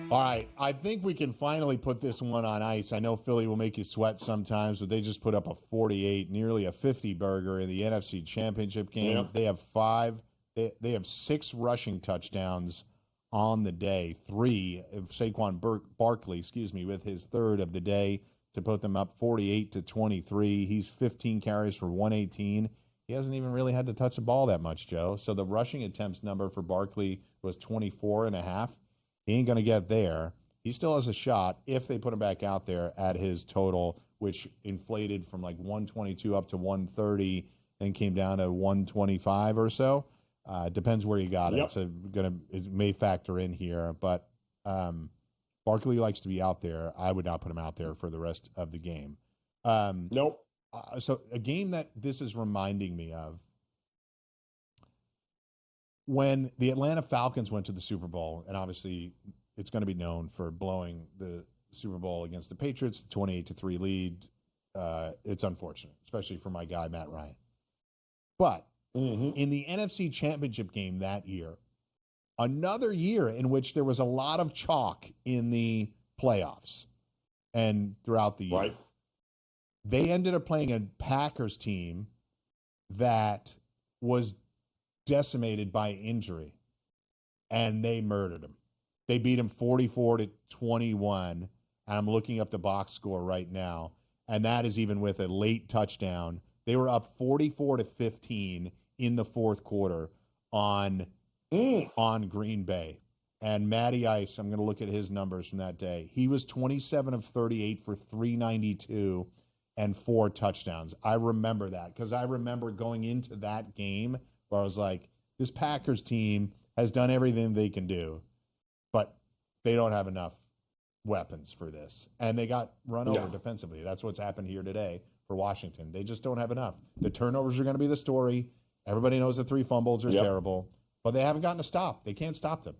All right, I think we can finally put this one on ice. I know Philly will make you sweat sometimes, but they just put up a 48, nearly a 50 burger in the NFC Championship game. Yeah. They have they have 6 rushing touchdowns on the day. 3 of Saquon Barkley, with his third of the day to put them up 48-23. He's 15 carries for 118. He hasn't even really had to touch the ball that much, Joe. So the rushing attempts number for Barkley was 24.5. He ain't going to get there. He still has a shot if they put him back out there at his total, which inflated from like 122 up to 130 and came down to 125 or so. Depends where you got it. So it may factor in here. But Barkley likes to be out there. I would not put him out there for the rest of the game. Nope. So a game that this is reminding me of, when the Atlanta Falcons went to the Super Bowl, and obviously it's going to be known for blowing the Super Bowl against the Patriots, 28-3 lead. It's unfortunate, especially for my guy, Matt Ryan. But in the NFC Championship game that year, another year in which there was a lot of chalk in the playoffs and throughout the year, right, they ended up playing a Packers team that was decimated by injury, and they murdered him. They beat him 44-21, and I'm looking up the box score right now, and that is even with a late touchdown. They were up 44-15 in the fourth quarter on Green Bay. And Matty Ice, I'm going to look at his numbers from that day. He was 27 of 38 for 392 and 4 touchdowns. I remember that because I remember going into that game where I was like, this Packers team has done everything they can do, but they don't have enough weapons for this. And they got run over defensively. That's what's happened here today for Washington. They just don't have enough. The turnovers are going to be the story. Everybody knows the 3 fumbles are terrible, but they haven't gotten a stop. They can't stop them.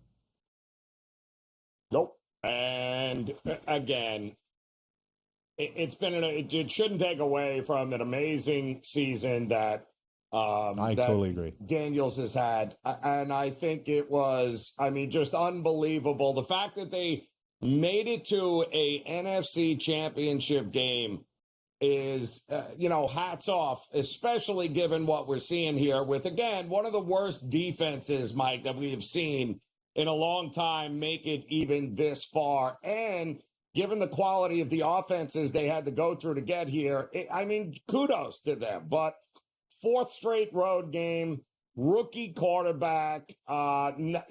Nope. And again, it shouldn't take away from an amazing season that totally agree. Daniels has had. And I think it was, just unbelievable. The fact that they made it to a NFC Championship game is, hats off, especially given what we're seeing here with, again, one of the worst defenses, Mike, that we have seen in a long time make it even this far. And given the quality of the offenses they had to go through to get here, kudos to them. But 4th straight road game, rookie quarterback, going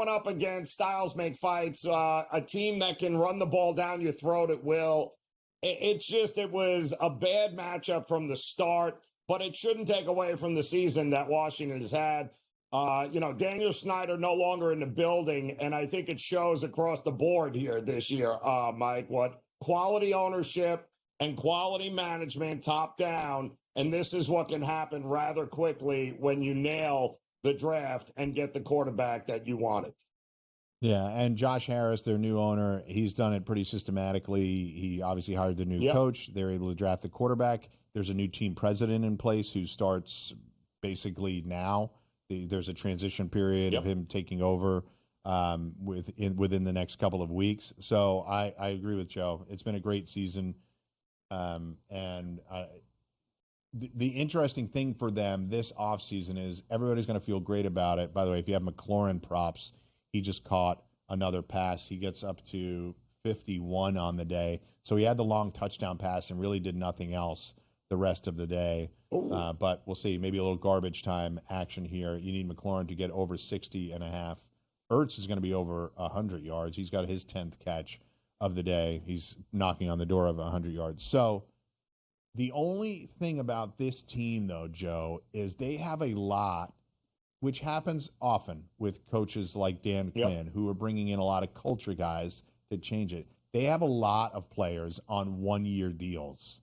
up against Styles Make Fights, a team that can run the ball down your throat at will. It was a bad matchup from the start, but it shouldn't take away from the season that Washington has had. Daniel Snyder no longer in the building, and I think it shows across the board here this year, Mike, what quality ownership and quality management top down. And this is what can happen rather quickly when you nail the draft and get the quarterback that you wanted. Yeah, and Josh Harris, their new owner, he's done it pretty systematically. He obviously hired the new coach. They're able to draft the quarterback. There's a new team president in place who starts basically now. There's a transition period of him taking over within the next couple of weeks. So I agree with Joe. It's been a great season. The interesting thing for them this offseason is everybody's going to feel great about it. By the way, if you have McLaurin props, he just caught another pass. He gets up to 51 on the day. So he had the long touchdown pass and really did nothing else the rest of the day. But we'll see. Maybe a little garbage time action here. You need McLaurin to get over 60.5. Ertz is going to be over 100 yards. He's got his 10th catch of the day. He's knocking on the door of 100 yards. So the only thing about this team, though, Joe, is they have a lot, which happens often with coaches like Dan Quinn, who are bringing in a lot of culture guys to change it. They have a lot of players on one-year deals.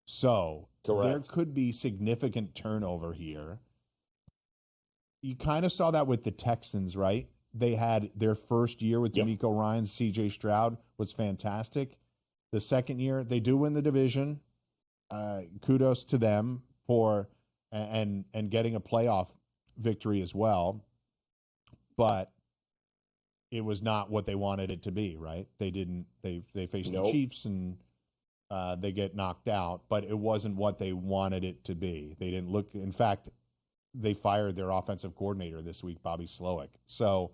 So there could be significant turnover here. You kind of saw that with the Texans, right? They had their first year with D'Amico Ryans, C.J. Stroud was fantastic. The second year, they do win the division. Kudos to them for and getting a playoff victory as well. But it was not what they wanted it to be, right? They faced the Nope. Chiefs and they get knocked out, but it wasn't what they wanted it to be. They didn't look. In fact, they fired their offensive coordinator this week, Bobby Slowick. So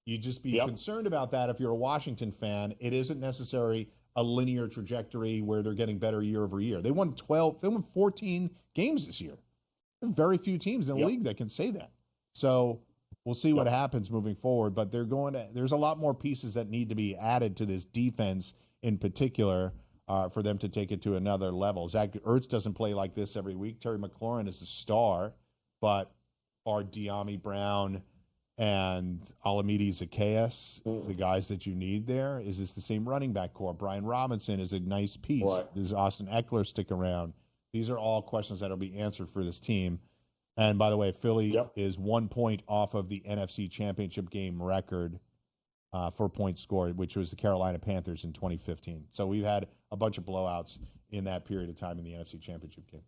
you just be concerned about that if you're a Washington fan. It isn't necessarily a linear trajectory where they're getting better year over year. They won 14 games this year. There are very few teams in the league that can say that. So we'll see what happens moving forward, but there's a lot more pieces that need to be added to this defense in particular for them to take it to another level. Zach Ertz doesn't play like this every week. Terry McLaurin is a star, but are De'Ami Brown and Olamide Zaccheaus the guys that you need there? Is this the same running back core? Brian Robinson is a nice piece. Right. Does Austin Eckler stick around? These are all questions that will be answered for this team. And by the way, Philly is 1 point off of the NFC Championship game record for points scored, which was the Carolina Panthers in 2015. So we've had a bunch of blowouts in that period of time in the NFC Championship game.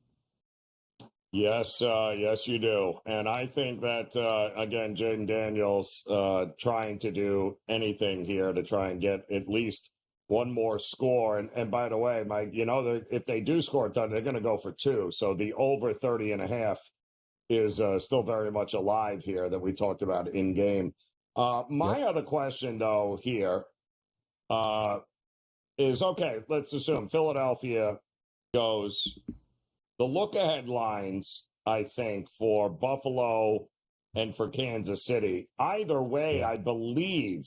Yes, yes, you do. And I think that, again, Jaden Daniels trying to do anything here to try and get at least one more score. And by the way, Mike, if they do score a ton, they're going to go for two. So the over 30.5 is still very much alive here that we talked about in game. My other question, though, here is, okay, let's assume Philadelphia goes. The look-ahead lines, I think, for Buffalo and for Kansas City, either way, I believe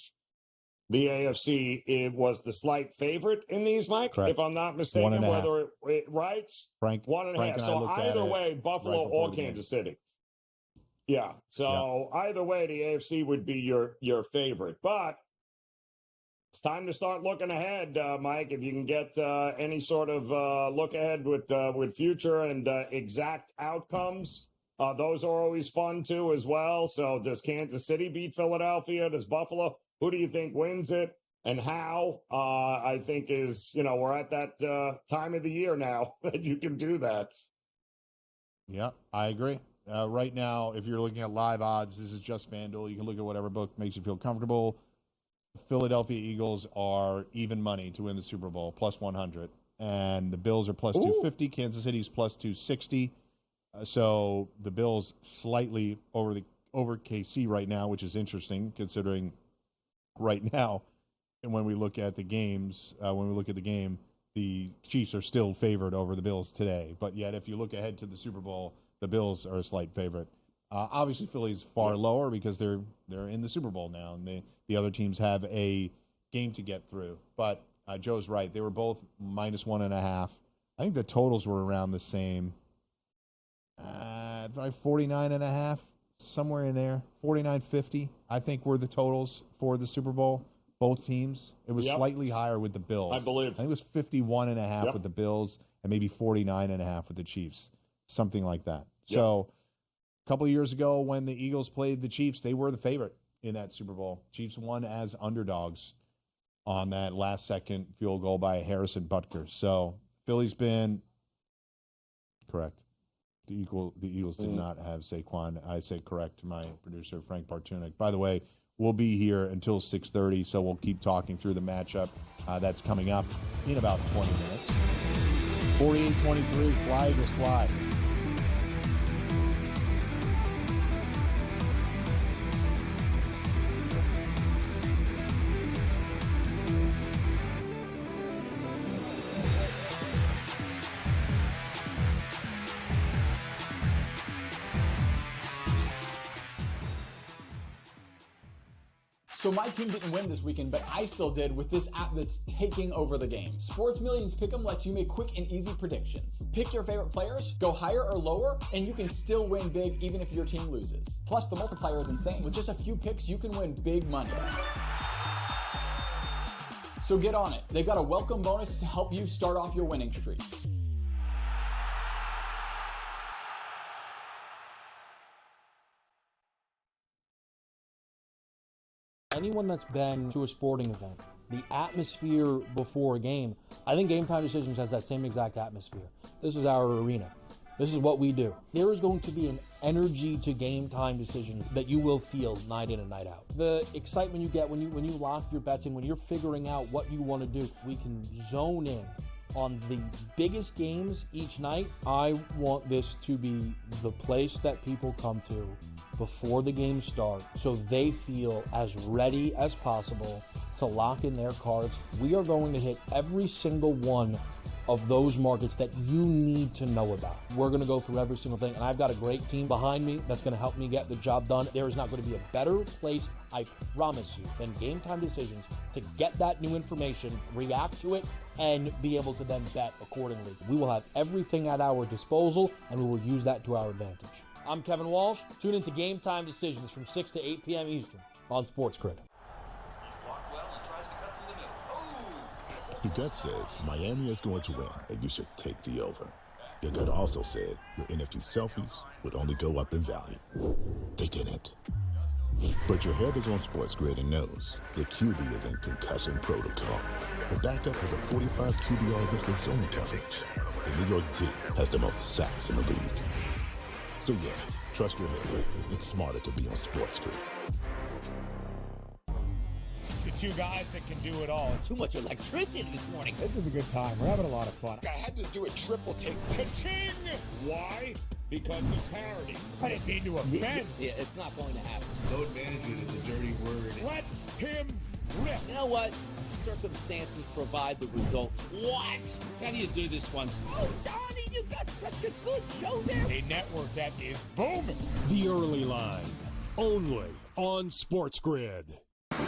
the AFC was the slight favorite in these, Mike, if I'm not mistaken. Whether it writes Frank, 1.5. So either way, Buffalo or Kansas City. Yeah. So either way, the AFC would be your favorite. But it's time to start looking ahead, Mike. If you can get any sort of look ahead with future and exact outcomes, those are always fun too as well. So does Kansas City beat Philadelphia? Does Buffalo? Who do you think wins it and how? I think we're at that time of the year now that you can do that. Yeah, I agree. Right now, if you're looking at live odds, this is just FanDuel. You can look at whatever book makes you feel comfortable. Philadelphia Eagles are even money to win the Super Bowl, plus 100. And the Bills are plus 250. Kansas City's plus 260. So the Bills slightly over KC right now, which is interesting considering right now. And when we look at the games, the Chiefs are still favored over the Bills today. But yet, if you look ahead to the Super Bowl, the Bills are a slight favorite. Obviously, Philly's far lower because they're in the Super Bowl now, and the other teams have a game to get through. But Joe's right; they were both minus 1.5. I think the totals were around the same, 49.5, somewhere in there, 49.50. I think were the totals for the Super Bowl. Both teams. It was slightly higher with the Bills. I believe. I think it was 51.5 with the Bills, and maybe 49.5 with the Chiefs, something like that. So. A couple of years ago when the Eagles played the Chiefs, they were the favorite in that Super Bowl. Chiefs won as underdogs on that last-second field goal by Harrison Butker. So Philly's been correct. The Eagles did not have Saquon. I say correct to my producer, Frank Bartunek. By the way, we'll be here until 6:30, so we'll keep talking through the matchup that's coming up in about 20 minutes. 48-23, fly just fly. So my team didn't win this weekend, but I still did with this app that's taking over the game. Sports Millions Pick'em lets you make quick and easy predictions. Pick your favorite players, go higher or lower, and you can still win big even if your team loses. Plus, the multiplier is insane. With just a few picks, you can win big money. So get on it. They've got a welcome bonus to help you start off your winning streak. Anyone that's been to a sporting event, the atmosphere before a game, I think Game Time Decisions has that same exact atmosphere. This is our arena. This is what we do. There is going to be an energy to game time decisions that you will feel night in and night out. The excitement you get when you lock your bets in, when you're figuring out what you want to do, we can zone in on the biggest games each night. I want this to be the place that people come to before the games start so they feel as ready as possible to lock in their cards. We are going to hit every single one of those markets that you need to know about. We're going to go through every single thing, and I've got a great team behind me that's going to help me get the job done. There is not going to be a better place, I promise you, than Game Time Decisions to get that new information, react to it, and be able to then bet accordingly. We will have everything at our disposal, and we will use that to our advantage. I'm Kevin Walsh. Tune into Game Time Decisions from 6 to 8 p.m. Eastern on SportsGrid. Your gut says Miami is going to win, and you should take the over. Your gut also said your NFT selfies would only go up in value. They didn't. But your head is on SportsGrid and knows the QB is in concussion protocol. The backup has a 45 QBR against zone coverage. The New York D has the most sacks in the league. So yeah, trust your head. It's smarter to be on SportsGrid. The two guys that can do it all. Too much electricity this morning. This is a good time. We're having a lot of fun. I had to do a triple take. Ka-ching! Why? Because of parity. I didn't mean to offend. Yeah, it's not going to happen. Load management is a dirty word. Let him rip. You know what? Circumstances provide the results. What? How do you do this once? Oh, Donnie, you got such a good show there. A network that is booming. The Early Line, only on SportsGrid. How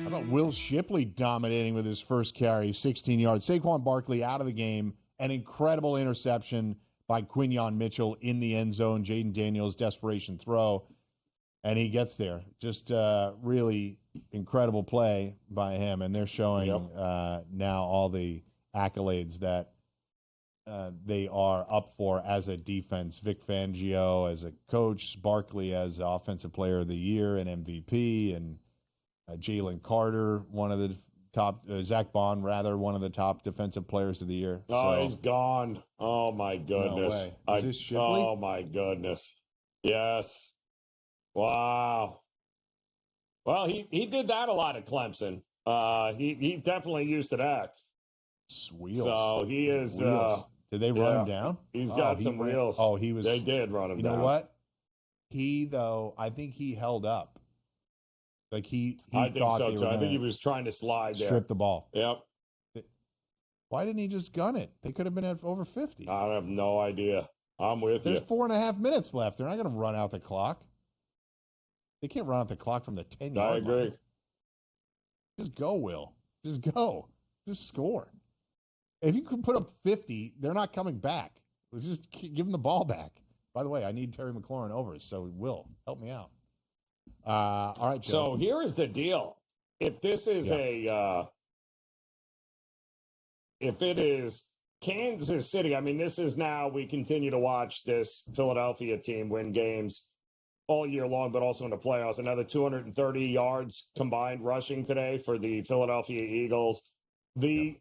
about Will Shipley dominating with his first carry, 16 yards. Saquon Barkley out of the game. An incredible interception by Quinyon Mitchell in the end zone. Jaden Daniels' desperation throw. And he gets there. Just really incredible play by him. And they're showing now all the accolades that they are up for as a defense. Vic Fangio as a coach, Barkley as Offensive Player of the Year and MVP, and Jalen Carter, one of the top, Zach Bond, rather, one of the top defensive players of the year. Oh, he's gone. Oh, my goodness. No way. Is this Shipley? Oh, my goodness. Yes. Wow. Well, he did that a lot at Clemson. He definitely used to that. Wheels. So he is. Did they run him down? He's got some wheels. Oh, he was. They did run him down. You know what? I think he held up. Like he I think thought so they too. were I think he was trying to slide there. strip the ball. Yep. Why didn't he just gun it? They could have been at over 50. I have no idea. I'm with There's you. 4.5 minutes left. They're not going to run out the clock. They can't run out the clock from the 10-yard I agree. line. Just go, Will. Just go. Just score. If you could put up 50, they're not coming back. Let's just give them the ball back. By the way, I need Terry McLaurin over, so Will, help me out. All right, Joe. So here is the deal. If this is if it is Kansas City, I mean, this is now we continue to watch this Philadelphia team win games all year long, but also in the playoffs. Another 230 yards combined rushing today for the Philadelphia Eagles. The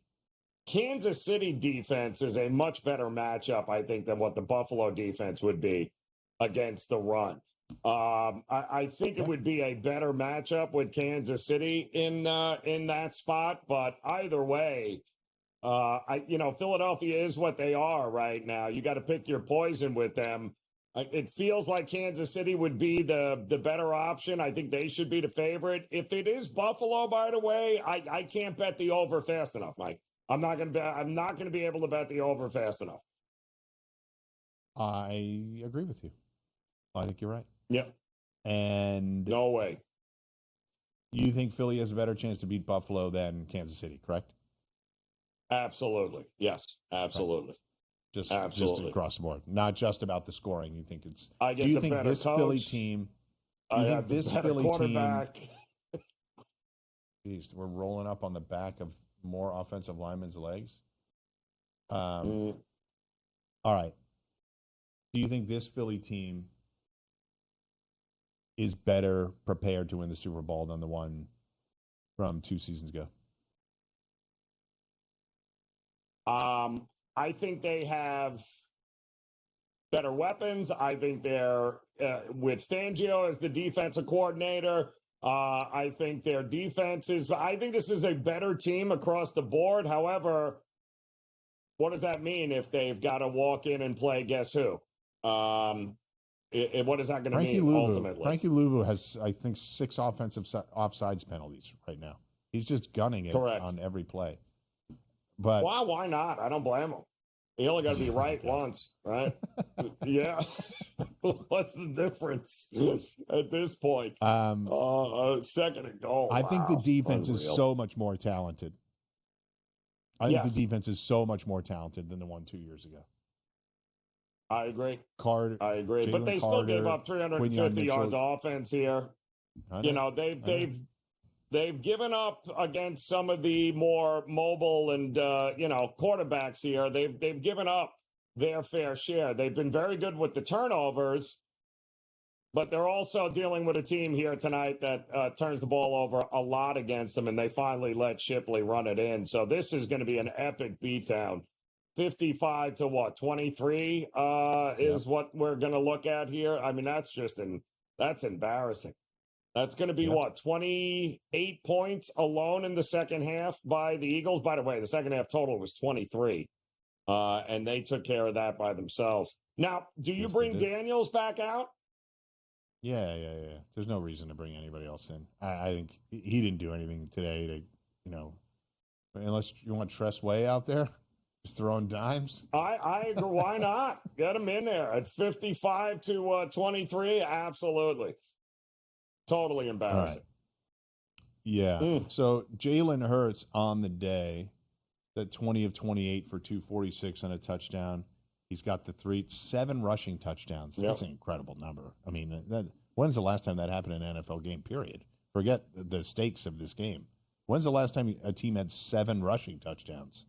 Kansas City defense is a much better matchup, I think, than what the Buffalo defense would be against the run. I think it would be a better matchup with Kansas City in that spot, but either way, Philadelphia is what they are right now. You got to pick your poison with them. It feels like Kansas City would be the better option. I think they should be the favorite. If it is Buffalo, by the way, I can't bet the over fast enough, Mike. I'm not going to be able to bet the over fast enough. I agree with you. I think you're right. Yeah. And no way. You think Philly has a better chance to beat Buffalo than Kansas City, correct? Absolutely. Yes, absolutely. Just across the board, not just about the scoring. You think it's? Do you think this Philly team? You think this Philly team? Geez, we're rolling up on the back of more offensive linemen's legs. All right. Do you think this Philly team is better prepared to win the Super Bowl than the one from 2 seasons ago? I think they have better weapons. I think they're with Fangio as the defensive coordinator. I think their defense is. I think this is a better team across the board. However, what does that mean if they've got to walk in and play? Guess who? What is that going to mean ultimately? Frankie Louvu has, I think, 6 offensive offsides penalties right now. He's just gunning it on every play. But why not? I don't blame him. You only got to be right once, right? Yeah. What's the difference at this point? Second and goal. I think the defense is so much more talented. I think the defense is so much more talented than the one 2 years ago. I agree. I agree. But they still gave up 350 yards of offense here. You know, they've given up against some of the more mobile and quarterbacks here. They've given up their fair share. They've been very good with the turnovers, but they're also dealing with a team here tonight that turns the ball over a lot against them, and they finally let Shipley run it in. So this is going to be an epic beatdown. 55 to 23 is what we're going to look at here. I mean, that's embarrassing. That's going to be 28 points alone in the second half by the Eagles. By the way, the second half total was 23, and they took care of that by themselves. Now, do you bring Daniels back out? Yeah. There's no reason to bring anybody else in. I think he didn't do anything today to, unless you want Tress Way out there. Just throwing dimes? I agree. Why not? Get him in there at 55 to 23. Absolutely. Totally embarrassing. Right. Yeah. So Jalen Hurts on the day, that 20 of 28 for 246 and a touchdown. He's got the 7 rushing touchdowns. That's an incredible number. I mean, when's the last time that happened in an NFL game, period? Forget the stakes of this game. When's the last time a team had 7 rushing touchdowns?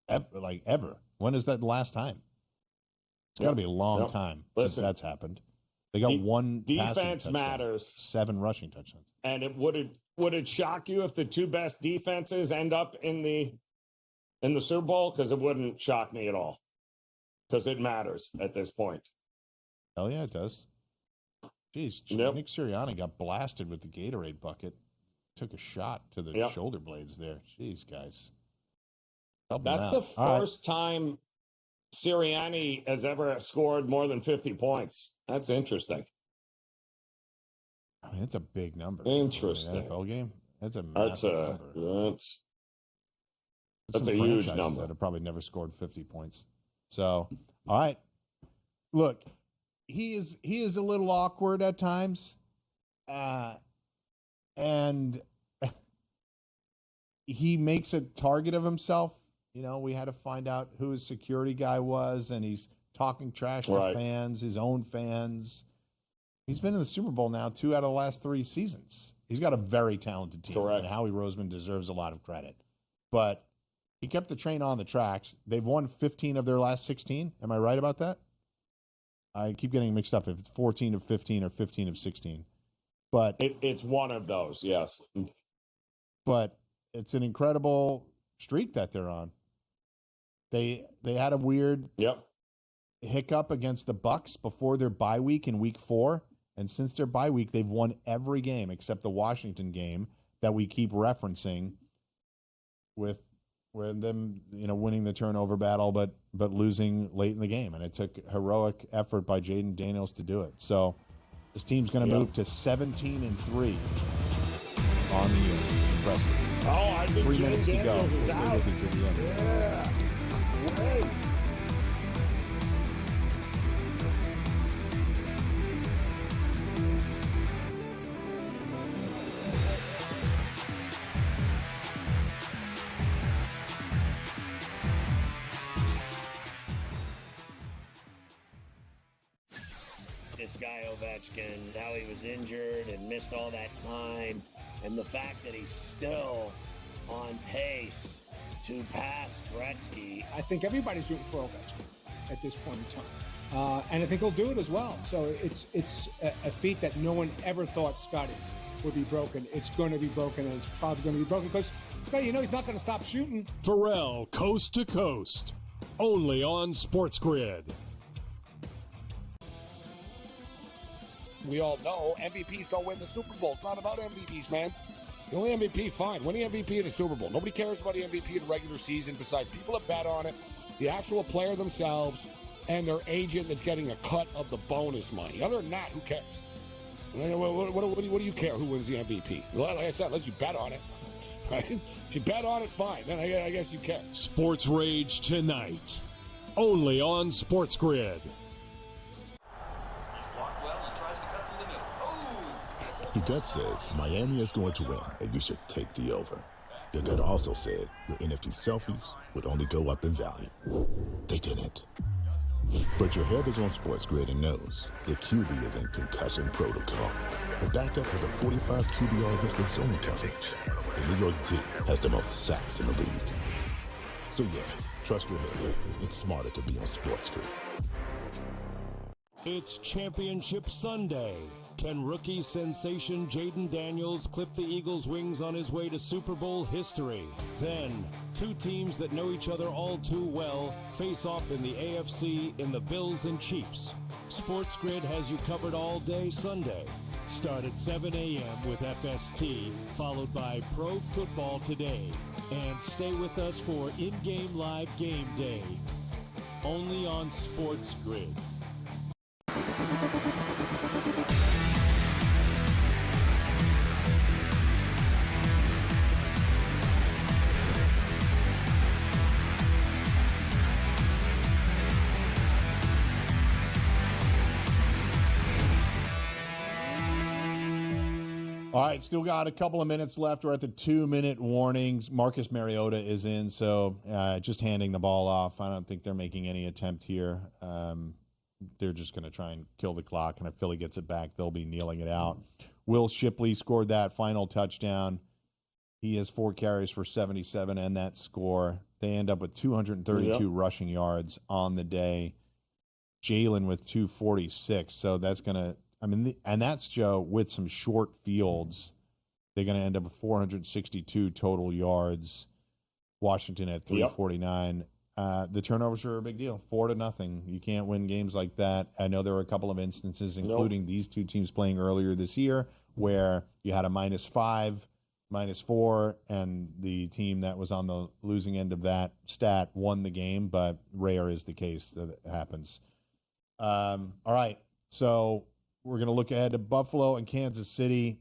Ever. When is that the last time? It's got to be a long time since that's happened. They got one defense matters. 7 rushing touchdowns. And would it shock you if the 2 best defenses end up in the Super Bowl? Because it wouldn't shock me at all. Because it matters at this point. Hell yeah, it does. Jeez, Nick Sirianni got blasted with the Gatorade bucket. Took a shot to the shoulder blades there. Jeez, guys. That's the first time Sirianni has ever scored more than 50 points. That's interesting. I mean, it's a big number. Interesting. An NFL game? That's a massive number. That's a huge number. That have probably never scored 50 points. So, all right. Look, he is a little awkward at times. And he makes a target of himself. We had to find out who his security guy was, and he's talking trash to fans, his own fans. He's been in the Super Bowl now 2 out of the last 3 seasons. He's got a very talented team, and Howie Roseman deserves a lot of credit. But he kept the train on the tracks. They've won 15 of their last 16. Am I right about that? I keep getting mixed up if it's 14 of 15 or 15 of 16. But it's one of those, yes. But it's an incredible streak that they're on. They had a weird hiccup against the Bucs before their bye week in week 4, and since their bye week, they've won every game except the Washington game that we keep referencing, with them winning the turnover battle, but losing late in the game, and it took heroic effort by Jaden Daniels to do it. So this team's going to move to 17-3 on the year. Impressive. Oh, I think 3 minutes to go. Is out. Yeah. Wait. This guy Ovechkin, how he was injured and missed all that time, and the fact that he's still on pace to pass Gretzky. I think everybody's rooting for Ovechkin at this point in time. And I think he'll do it as well. So it's a feat that no one ever thought Scotty would be broken. It's going to be broken, and it's probably going to be broken because, he's not going to stop shooting. Pharrell, coast to coast, only on SportsGrid. We all know MVPs don't win the Super Bowl. It's not about MVPs, man. The only MVP, fine. Win the MVP in the Super Bowl. Nobody cares about the MVP in the regular season besides people that bet on it, the actual player themselves, and their agent that's getting a cut of the bonus money. Other than that, who cares? What do you care who wins the MVP? Well, like I said, unless you bet on it. Right? If you bet on it, fine. Then I guess you care. Sports Rage tonight, only on SportsGrid. Your gut says Miami is going to win, and you should take the over. Your gut also said your NFT selfies would only go up in value. They didn't. But your head is on SportsGrid and knows the QB is in concussion protocol. The backup has a 45 QBR against zone coverage. The New York D has the most sacks in the league. So yeah, trust your head. It's smarter to be on SportsGrid. It's Championship Sunday. Can rookie sensation Jaden Daniels clip the Eagles' wings on his way to Super Bowl history? Then, two teams that know each other all too well face off in the AFC in the Bills and Chiefs. SportsGrid has you covered all day Sunday. Start at 7 a.m. with FST, followed by Pro Football Today. And stay with us for in-game live game day. Only on SportsGrid. All right, still got a couple of minutes left. We're at the 2-minute warnings. Marcus Mariota is in, so just handing the ball off. I don't think they're making any attempt here. They're just going to try and kill the clock, and if Philly gets it back, they'll be kneeling it out. Will Shipley scored that final touchdown. He has 4 carries for 77 and that score. They end up with 232 rushing yards on the day. Jalen with 246, so that's going to and that's, Joe, with some short fields. They're going to end up with 462 total yards. Washington at 349. The turnovers are a big deal. 4-0. You can't win games like that. I know there were a couple of instances, including these two teams playing earlier this year, where you had a -5, -4, and the team that was on the losing end of that stat won the game, but rare is the case that it happens. All right, so we're going to look ahead to Buffalo and Kansas City.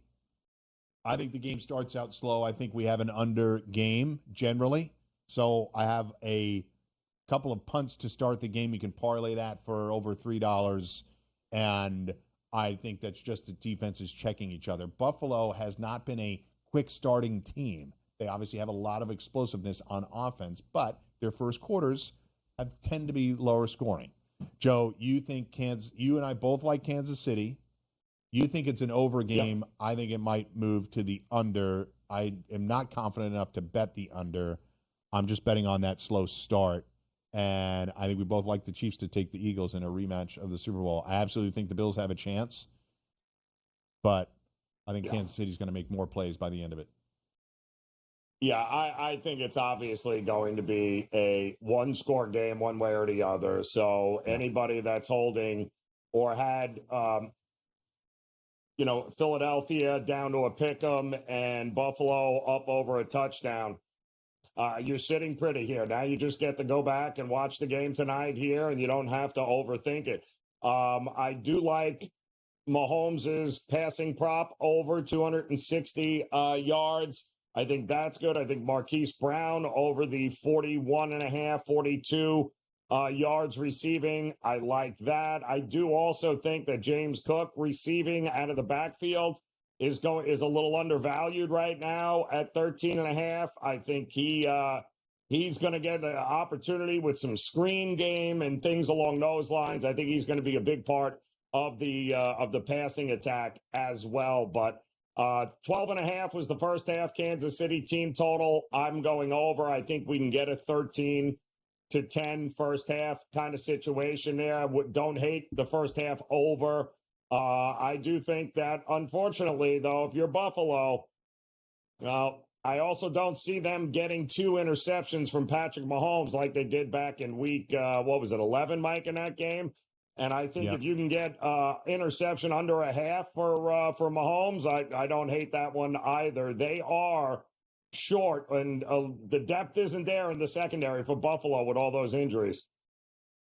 I think the game starts out slow. I think we have an under game generally. So I have a couple of punts to start the game. You can parlay that for over $3. And I think that's just the defenses checking each other. Buffalo has not been a quick starting team. They obviously have a lot of explosiveness on offense, but their first quarters tend to be lower scoring. Joe, you think you and I both like Kansas City. You think it's an over game. Yep. I think it might move to the under. I am not confident enough to bet the under. I'm just betting on that slow start. And I think we both like the Chiefs to take the Eagles in a rematch of the Super Bowl. I absolutely think the Bills have a chance. But I think Kansas City's going to make more plays by the end of it. Yeah, I think it's obviously going to be a one-score game one way or the other. So anybody that's holding or had, Philadelphia down to a pick-em and Buffalo up over a touchdown, you're sitting pretty here. Now you just get to go back and watch the game tonight here, and you don't have to overthink it. I do like Mahomes' passing prop over 260 yards. I think that's good. I think Marquise Brown over the 41.5, 42 yards receiving. I like that. I do also think that James Cook receiving out of the backfield is a little undervalued right now at 13.5. I think he's going to get an opportunity with some screen game and things along those lines. I think he's going to be a big part of the passing attack as well. But 12.5 was the first half Kansas City team total. I'm going over. I think we can get a 13-10 first half kind of situation there. Don't hate the first half over. I do think that, unfortunately, though, if you're Buffalo, I also don't see them getting 2 interceptions from Patrick Mahomes like they did back in week, 11, Mike, in that game? And I think if you can get interception under a half for Mahomes, I don't hate that one either. They are short, and the depth isn't there in the secondary for Buffalo with all those injuries.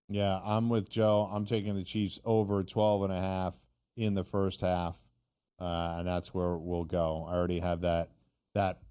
Yeah, I'm with Joe. I'm taking the Chiefs over 12.5 in the first half, and that's where we'll go. I already have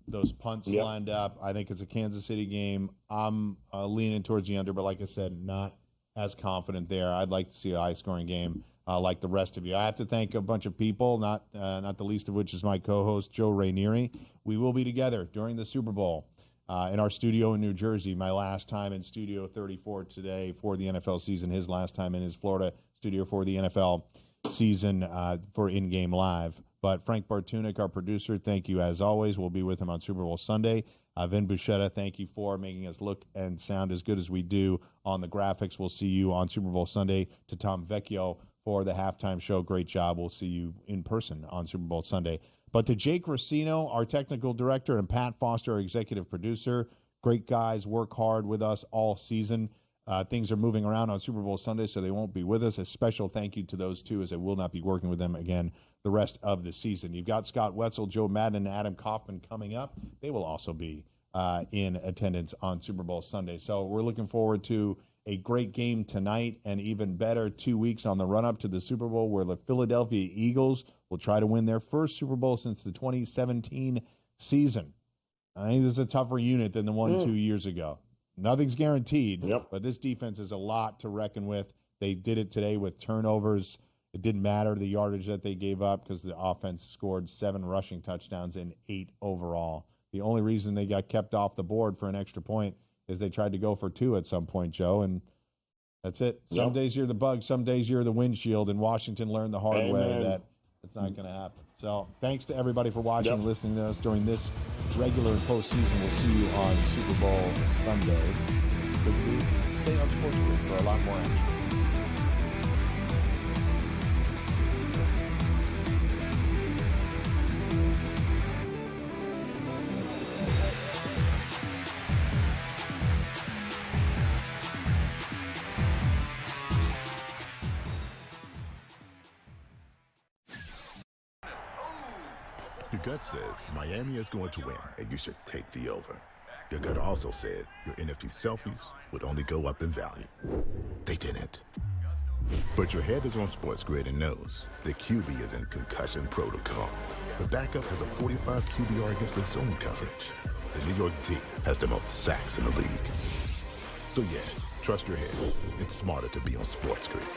those punts lined up. I think it's a Kansas City game. I'm leaning towards the under, but like I said, not as confident there. I'd like to see a high-scoring game like the rest of you. I have to thank a bunch of people, not the least of which is my co-host, Joe Raineri. We will be together during the Super Bowl in our studio in New Jersey. My last time in Studio 34 today for the NFL season. His last time in his Florida studio for the NFL season for In-Game Live. But Frank Bartunik, our producer, thank you as always. We'll be with him on Super Bowl Sunday. Vin Buchetta, thank you for making us look and sound as good as we do on the graphics. We'll see you on Super Bowl Sunday. To Tom Vecchio for the halftime show, great job. We'll see you in person on Super Bowl Sunday. But to Jake Rossino, our technical director, and Pat Foster, our executive producer, great guys, work hard with us all season. Things are moving around on Super Bowl Sunday, so they won't be with us. A special thank you to those two, as I will not be working with them again the rest of the season. You've got Scott Wetzel, Joe Madden, and Adam Kaufman coming up. They will also be in attendance on Super Bowl Sunday. So we're looking forward to a great game tonight, and even better, 2 weeks on the run-up to the Super Bowl, where the Philadelphia Eagles will try to win their first Super Bowl since the 2017 season. I think this is a tougher unit than the one 2 years ago. Nothing's guaranteed, but this defense is a lot to reckon with. They did it today with turnovers. It didn't matter the yardage that they gave up because the offense scored 7 rushing touchdowns and 8 overall. The only reason they got kept off the board for an extra point is they tried to go for 2 at some point, Joe, and that's it. Some days you're the bug, some days you're the windshield, and Washington learned the hard way that it's not going to happen. So thanks to everybody for watching and listening to us during this regular and postseason. We'll see you on Super Bowl Sunday. Stay on SportsGrid for a lot more action. Your gut says Miami is going to win, and you should take the over. Your gut also said your NFT selfies would only go up in value. They didn't. But your head is on SportsGrid and knows the QB is in concussion protocol. The backup has a 45 QBR against the zone coverage. The New York D has the most sacks in the league. So yeah, trust your head. It's smarter to be on SportsGrid.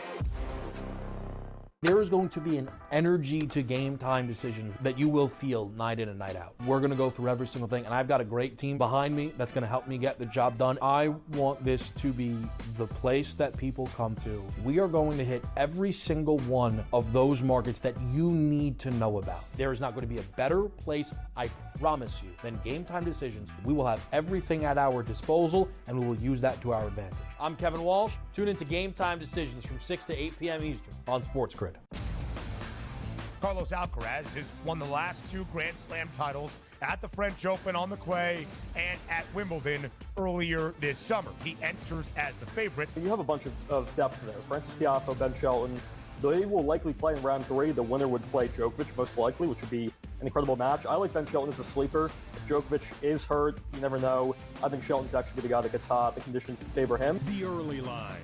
There is going to be an energy to game time decisions that you will feel night in and night out. We're going to go through every single thing, and I've got a great team behind me that's going to help me get the job done. I want this to be the place that people come to. We are going to hit every single one of those markets that you need to know about. There is not going to be a better place, I promise you, than Game Time Decisions. We will have everything at our disposal, and we will use that to our advantage. I'm Kevin Walsh. Tune into Game Time Decisions from 6 to 8 p.m. Eastern on SportsGrid. Carlos Alcaraz has won the last 2 Grand Slam titles at the French Open on the clay and at Wimbledon earlier this summer. He enters as the favorite. You have a bunch of depth there. Francis Tiafoe, Ben Shelton. They will likely play in round 3. The winner would play Djokovic most likely, which would be an incredible match. I like Ben Shelton as a sleeper. If Djokovic is hurt, you never know. I think Shelton could actually be the guy that gets hot. The conditions favor him. The early line,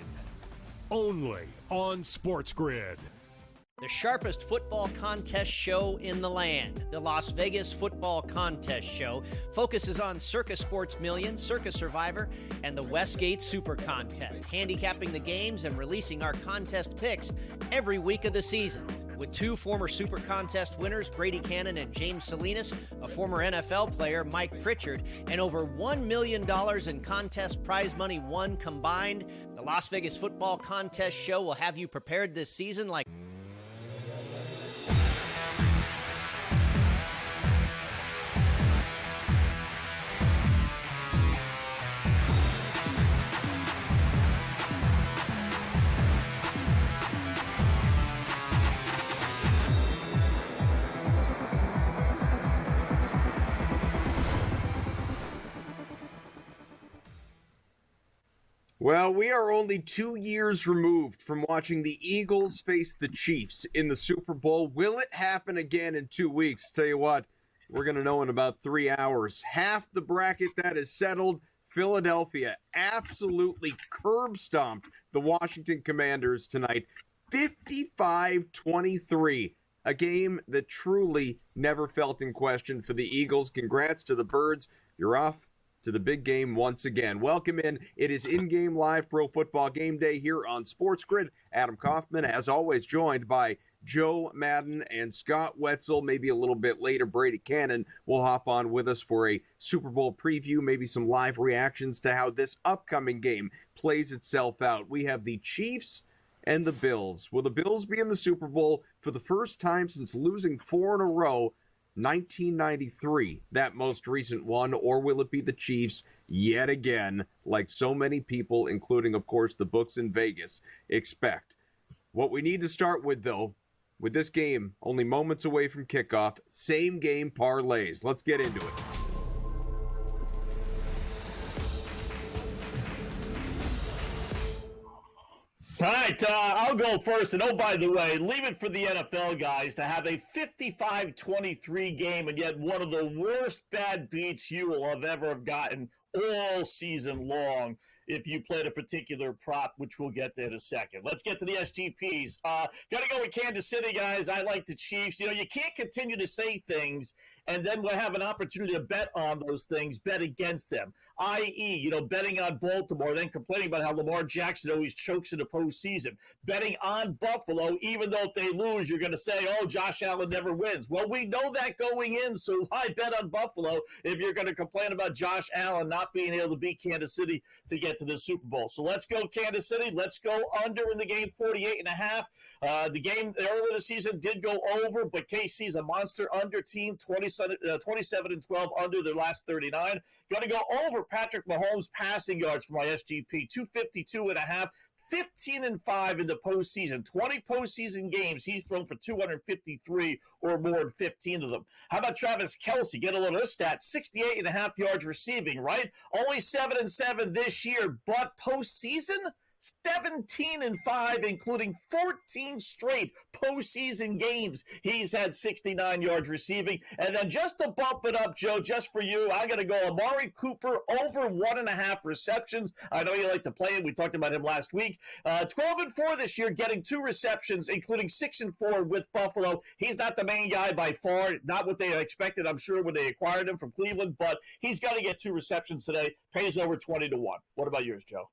only on SportsGrid. The sharpest football contest show in the land, the Las Vegas Football Contest Show, focuses on Circus Sports Million, Circus Survivor, and the Westgate Super Contest, handicapping the games and releasing our contest picks every week of the season. With 2 former Super Contest winners, Brady Cannon and James Salinas, a former NFL player, Mike Pritchard, and over $1 million in contest prize money won combined, the Las Vegas Football Contest Show will have you prepared this season like Well, we are only 2 years removed from watching the Eagles face the Chiefs in the Super Bowl. Will it happen again in 2 weeks? Tell you what, we're going to know in about 3 hours. Half the bracket that is settled. Philadelphia absolutely curb-stomped the Washington Commanders tonight. 55-23. A game that truly never felt in question for the Eagles. Congrats to the Birds. You're off to the big game once again. Welcome in. It is in-game live Pro Football Game Day here on SportsGrid. Adam Kaufman, as always, joined by Joe Madden and Scott Wetzel. Maybe a little bit later, Brady Cannon will hop on with us for a Super Bowl preview, maybe some live reactions to how this upcoming game plays itself out. We have the Chiefs and the Bills. Will the Bills be in the Super Bowl for the first time since losing 4 in a row? 1993, that most recent one, or will it be the Chiefs yet again, like so many people, including, of course, the books in Vegas, expect? What we need to start with, though, with this game only moments away from kickoff, same game parlays. Let's get into it. All right, I'll go first. And, oh, by the way, leave it for the NFL guys to have a 55-23 game and yet one of the worst bad beats you will have ever gotten all season long if you played a particular prop, which we'll get to in a second. Let's get to the SGPs. Got to go with Kansas City, guys. I like the Chiefs. You know, you can't continue to say things and then we'll have an opportunity to bet on those things, bet against them, i.e., you know, betting on Baltimore, then complaining about how Lamar Jackson always chokes in the postseason. Betting on Buffalo, even though if they lose, you're going to say, oh, Josh Allen never wins. Well, we know that going in, so why bet on Buffalo if you're going to complain about Josh Allen not being able to beat Kansas City to get to the Super Bowl? So let's go Kansas City. Let's go under in the game, 48.5. The game earlier this season did go over, but KC's a monster under team, 27-12 under their last 39. Got to go over Patrick Mahomes' passing yards for my SGP, 252.5. 15-5 in the postseason. 20 postseason games, he's thrown for 253 or more in 15 of them. How about Travis Kelce? Get a little of this stat, 68.5 yards receiving, right? Only 7-7 this year, but postseason, 17-5, including 14 straight postseason games. He's had 69 yards receiving. And then just to bump it up, Joe, just for you, I'm going to go Amari Cooper over 1.5 receptions. I know you like to play him. We talked about him last week. 12-4 this year, getting 2 receptions, including 6-4 with Buffalo. He's not the main guy by far, not what they expected, I'm sure, when they acquired him from Cleveland, but he's got to get 2 receptions today. Pays over 20-1. What about yours, Joe?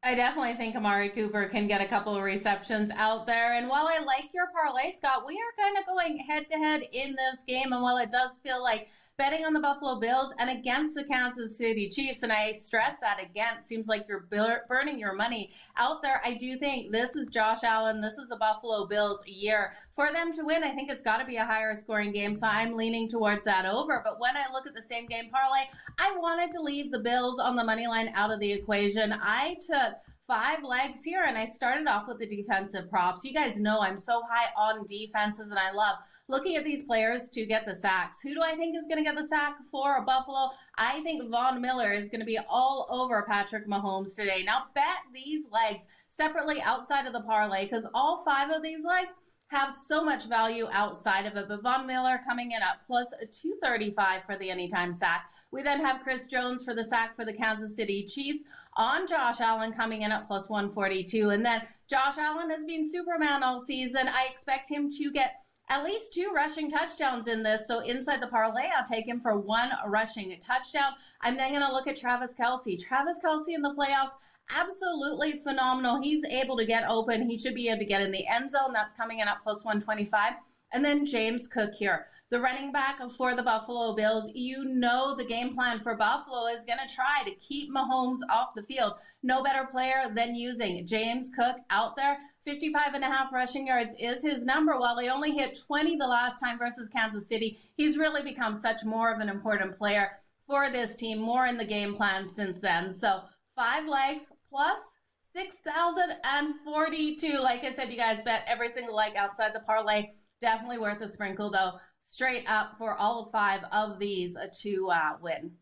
I definitely think Amari Cooper can get a couple of receptions out there. And while I like your parlay, Scott, we are kind of going head-to-head in this game. And while it does feel like betting on the Buffalo Bills and against the Kansas City Chiefs, and I stress that again, seems like you're burning your money out there, I do think this is Josh Allen. This is the Buffalo Bills year. For them to win, I think it's got to be a higher scoring game, so I'm leaning towards that over. But when I look at the same game parlay, I wanted to leave the Bills on the money line out of the equation. I took 5 legs here, and I started off with the defensive props. You guys know I'm so high on defenses, and I love looking at these players to get the sacks. Who do I think is going to get the sack for Buffalo? I think Von Miller is going to be all over Patrick Mahomes today. Now, bet these legs separately outside of the parlay because all 5 of these legs have so much value outside of it. But Von Miller coming in at plus 235 for the anytime sack. We then have Chris Jones for the sack for the Kansas City Chiefs on Josh Allen coming in at plus 142. And then Josh Allen has been Superman all season. I expect him to get at least 2 rushing touchdowns in this. So inside the parlay, I'll take him for 1 rushing touchdown. I'm then going to look at Travis Kelce. Travis Kelce in the playoffs, absolutely phenomenal. He's able to get open. He should be able to get in the end zone. That's coming in at plus 125. And then James Cook here, the running back for the Buffalo Bills. You know the game plan for Buffalo is going to try to keep Mahomes off the field. No better player than using James Cook out there. 55.5 rushing yards is his number. While he only hit 20 the last time versus Kansas City, he's really become such more of an important player for this team, more in the game plan since then. So 5 legs plus 6,042. Like I said, you guys bet every single leg outside the parlay. Definitely worth a sprinkle, though, straight up for all 5 of these to win.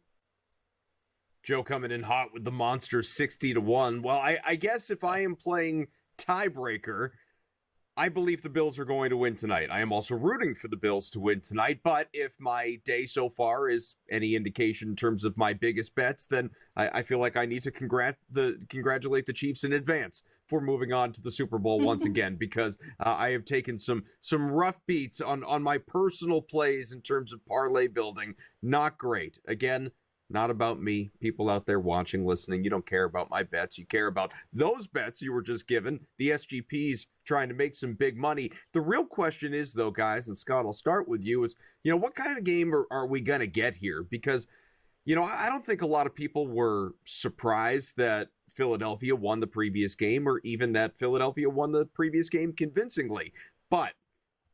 Joe coming in hot with the monster 60-1. Well, I guess if I am playing tiebreaker, I believe the Bills are going to win tonight. I am also rooting for the Bills to win tonight, but if my day so far is any indication in terms of my biggest bets, then I feel like I need to congratulate the Chiefs in advance for moving on to the Super Bowl once again, because I have taken some rough beats on my personal plays in terms of parlay building. Not great. Again, not about me. People out there watching, listening, you don't care about my bets. You care about those bets you were just given. The SGPs trying to make some big money. The real question is, though, guys, and Scott, I'll start with you, is, what kind of game are we going to get here? Because, I don't think a lot of people were surprised that Philadelphia won the previous game, or even that Philadelphia won the previous game convincingly. But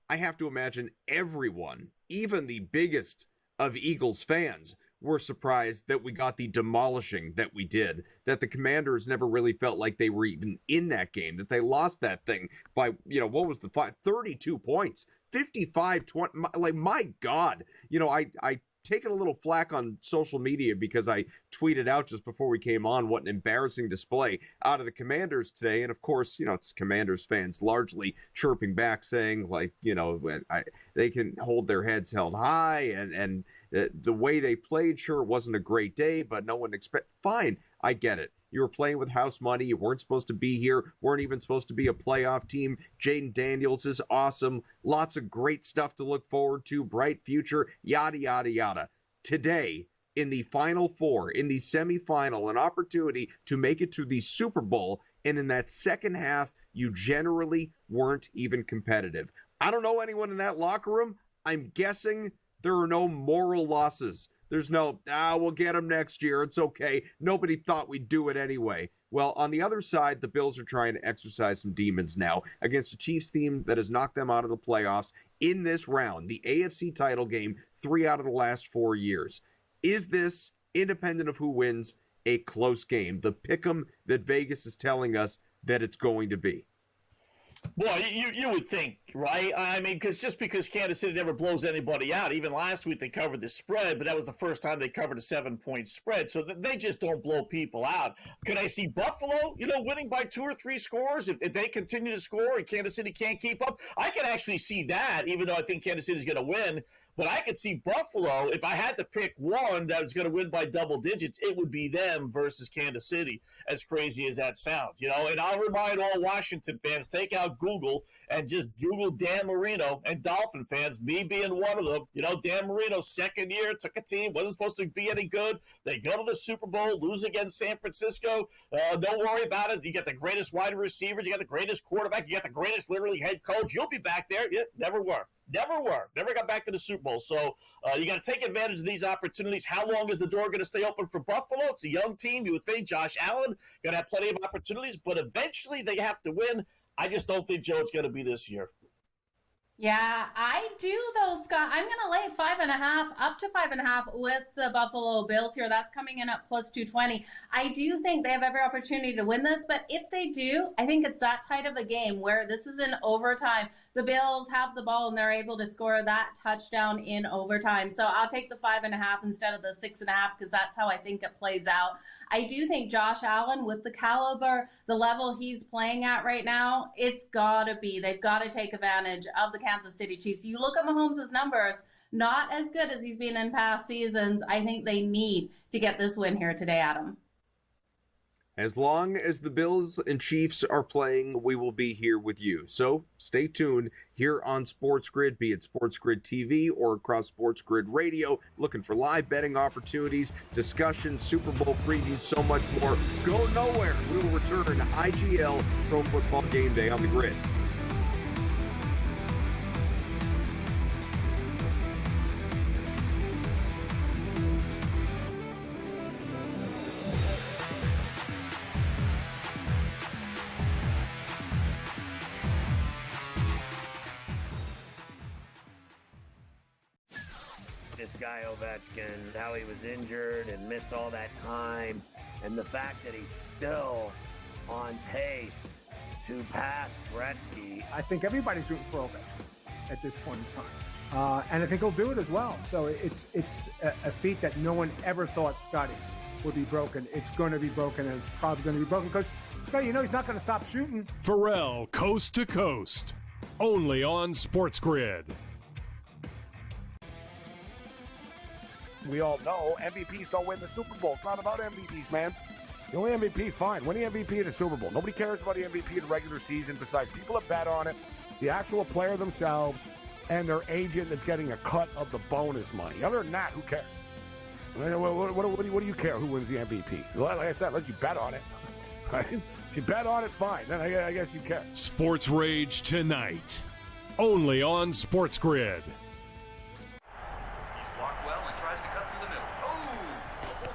I have to imagine everyone, even the biggest of Eagles fans, were surprised that we got the demolishing that we did, that the Commanders never really felt like they were even in that game, that they lost that thing by, what was the 32 points, 55-20. Like, my God, I taken a little flack on social media because I tweeted out just before we came on what an embarrassing display out of the Commanders today. And of course, it's Commanders fans largely chirping back saying, like, they can hold their heads held high, and the way they played, sure, it wasn't a great day, but no one fine, I get it. You were playing with house money. You weren't supposed to be here. Weren't even supposed to be a playoff team. Jaden Daniels is awesome. Lots of great stuff to look forward to. Bright future, yada, yada, yada. Today, in the Final Four, in the semifinal, an opportunity to make it to the Super Bowl, and in that second half, you generally weren't even competitive. I don't know anyone in that locker room. I'm guessing there are no moral losses. There's no, we'll get them next year. It's okay. Nobody thought we'd do it anyway. Well, on the other side, the Bills are trying to exercise some demons now against a Chiefs team that has knocked them out of the playoffs in this round, the AFC title game, 3 out of the last 4 years. Is this, independent of who wins, a close game? The pick'em that Vegas is telling us that it's going to be. Well, you would think, right? I mean, just because Kansas City never blows anybody out. Even last week they covered the spread, but that was the first time they covered a 7-point spread. So they just don't blow people out. Could I see Buffalo, winning by 2 or 3 scores if they continue to score and Kansas City can't keep up? I could actually see that, even though I think Kansas City is going to win. But I could see Buffalo, if I had to pick one that was going to win by double digits, it would be them versus Kansas City, as crazy as that sounds. And I'll remind all Washington fans, take out Google and just Google Dan Marino, and Dolphin fans, me being one of them. Dan Marino's second year, took a team, wasn't supposed to be any good. They go to the Super Bowl, lose against San Francisco. Don't worry about it. You got the greatest wide receivers. You got the greatest quarterback. You got the greatest, literally, head coach. You'll be back there. Yeah, never were. Never got back to the Super Bowl. So you got to take advantage of these opportunities. How long is the door going to stay open for Buffalo? It's a young team. You would think Josh Allen going to have plenty of opportunities, but eventually they have to win. I just don't think, Joe, it's going to be this year. Yeah, I do though, Scott. I'm going to lay 5.5, up to 5.5 with the Buffalo Bills here. That's coming in at plus 220. I do think they have every opportunity to win this, but if they do, I think it's that tight of a game where this is in overtime. The Bills have the ball and they're able to score that touchdown in overtime. So I'll take the 5.5 instead of the 6.5 because that's how I think it plays out. I do think Josh Allen, with the caliber, the level he's playing at right now, they've got to take advantage of the Kansas City Chiefs. You look at Mahomes' numbers, not as good as he's been in past seasons. I think they need to get this win here today, Adam. As long as the Bills and Chiefs are playing, we will be here with you. So stay tuned here on SportsGrid, be it SportsGrid TV or across SportsGrid Radio, looking for live betting opportunities, discussions, Super Bowl previews, so much more. Go nowhere. We will return to IGL Pro Football Game Day on the Grid. This guy Ovechkin, how he was injured and missed all that time, and the fact that he's still on pace to pass Gretzky. I think everybody's rooting for Ovechkin at this point in time, and I think he'll do it as well. So it's a feat that no one ever thought Scotty would be broken. It's going to be broken, and it's probably going to be broken because he's not going to stop shooting. Pharrell, Coast to Coast, only on SportsGrid. We all know MVPs don't win the Super Bowl. It's not about MVPs, man. The only MVP, fine. Win the MVP of the Super Bowl. Nobody cares about the MVP of the regular season besides people that bet on it, the actual player themselves, and their agent that's getting a cut of the bonus money. Other than that, who cares? What do you care who wins the MVP? Like I said, unless you bet on it. Right? If you bet on it, fine. Then I guess you care. Sports Rage tonight, only on SportsGrid.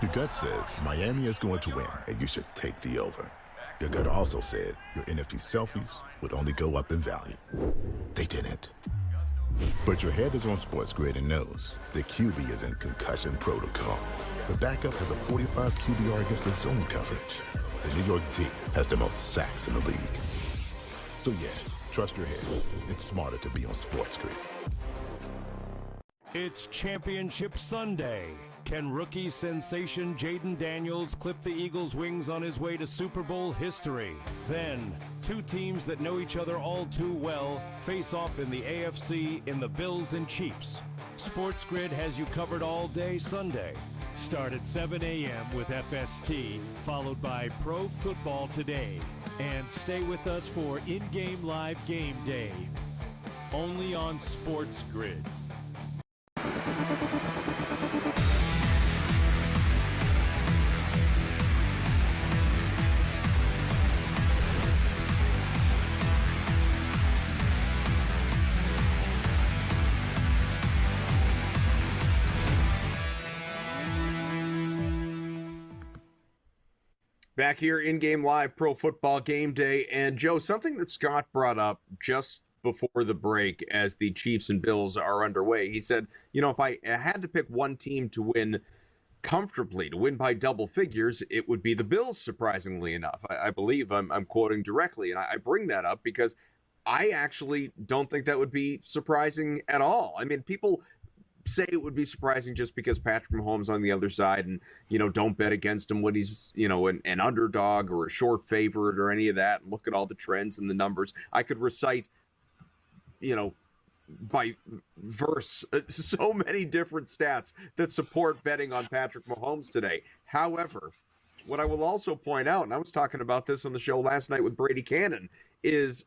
Your gut says Miami is going to win, and you should take the over. Your gut also said your NFT selfies would only go up in value. They didn't. But your head is on SportsGrid and knows the QB is in concussion protocol. The backup has a 45 QBR against the zone coverage. The New York D has the most sacks in the league. So yeah, trust your head. It's smarter to be on SportsGrid. It's Championship Sunday. Can rookie sensation Jaden Daniels clip the Eagles' wings on his way to Super Bowl history? Then, two teams that know each other all too well face off in the AFC in the Bills and Chiefs. SportsGrid has you covered all day Sunday. Start at 7 a.m. with FST, followed by Pro Football Today. And stay with us for in-game live game day. Only on SportsGrid. Back here in-game live Pro Football Game Day. And, Joe, something that Scott brought up just before the break as the Chiefs and Bills are underway. He said, if I had to pick one team to win comfortably, to win by double figures, it would be the Bills, surprisingly enough. I believe I'm quoting directly. And I bring that up because I actually don't think that would be surprising at all. I mean, people say it would be surprising just because Patrick Mahomes on the other side and, don't bet against him when he's, an underdog or a short favorite or any of that. And look at all the trends and the numbers. I could recite, by verse, so many different stats that support betting on Patrick Mahomes today. However, what I will also point out, and I was talking about this on the show last night with Brady Cannon, is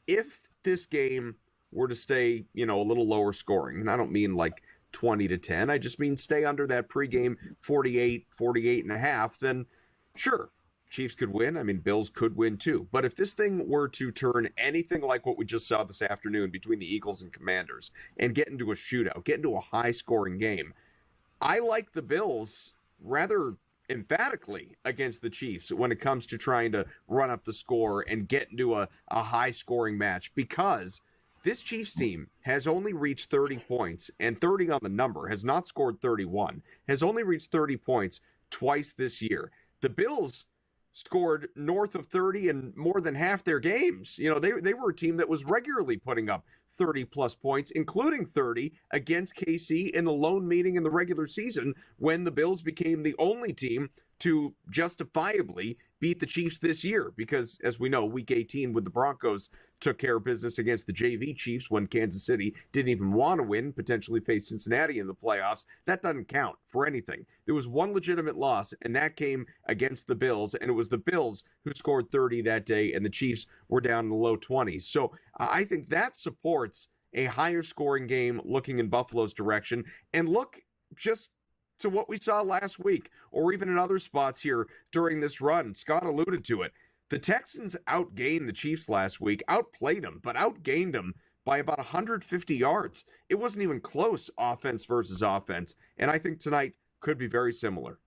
if this game were to stay, a little lower scoring, and I don't mean like 20-10. I just mean stay under that pregame 48.5, then sure, Chiefs could win. I mean, Bills could win too. But if this thing were to turn anything like what we just saw this afternoon between the Eagles and Commanders and get into a shootout, get into a high-scoring game, I like the Bills rather emphatically against the Chiefs when it comes to trying to run up the score and get into a high-scoring match, because this Chiefs team has only reached 30 points, and 30 on the number, has not scored 31, has only reached 30 points twice this year. The Bills scored north of 30 in more than half their games. They were a team that was regularly putting up 30-plus points, including 30 against KC in the lone meeting in the regular season when the Bills became the only team to justifiably beat the Chiefs this year, because, as we know, Week 18 with the Broncos took care of business against the JV Chiefs when Kansas City didn't even want to win, potentially face Cincinnati in the playoffs. That doesn't count for anything. There was one legitimate loss, and that came against the Bills, and it was the Bills who scored 30 that day, and the Chiefs were down in the low 20s. So I think that supports a higher scoring game looking in Buffalo's direction. And look just to what we saw last week, or even in other spots here during this run. Scott alluded to it. The Texans outgained the Chiefs last week, outplayed them, but outgained them by about 150 yards. It wasn't even close, offense versus offense. And I think tonight could be very similar.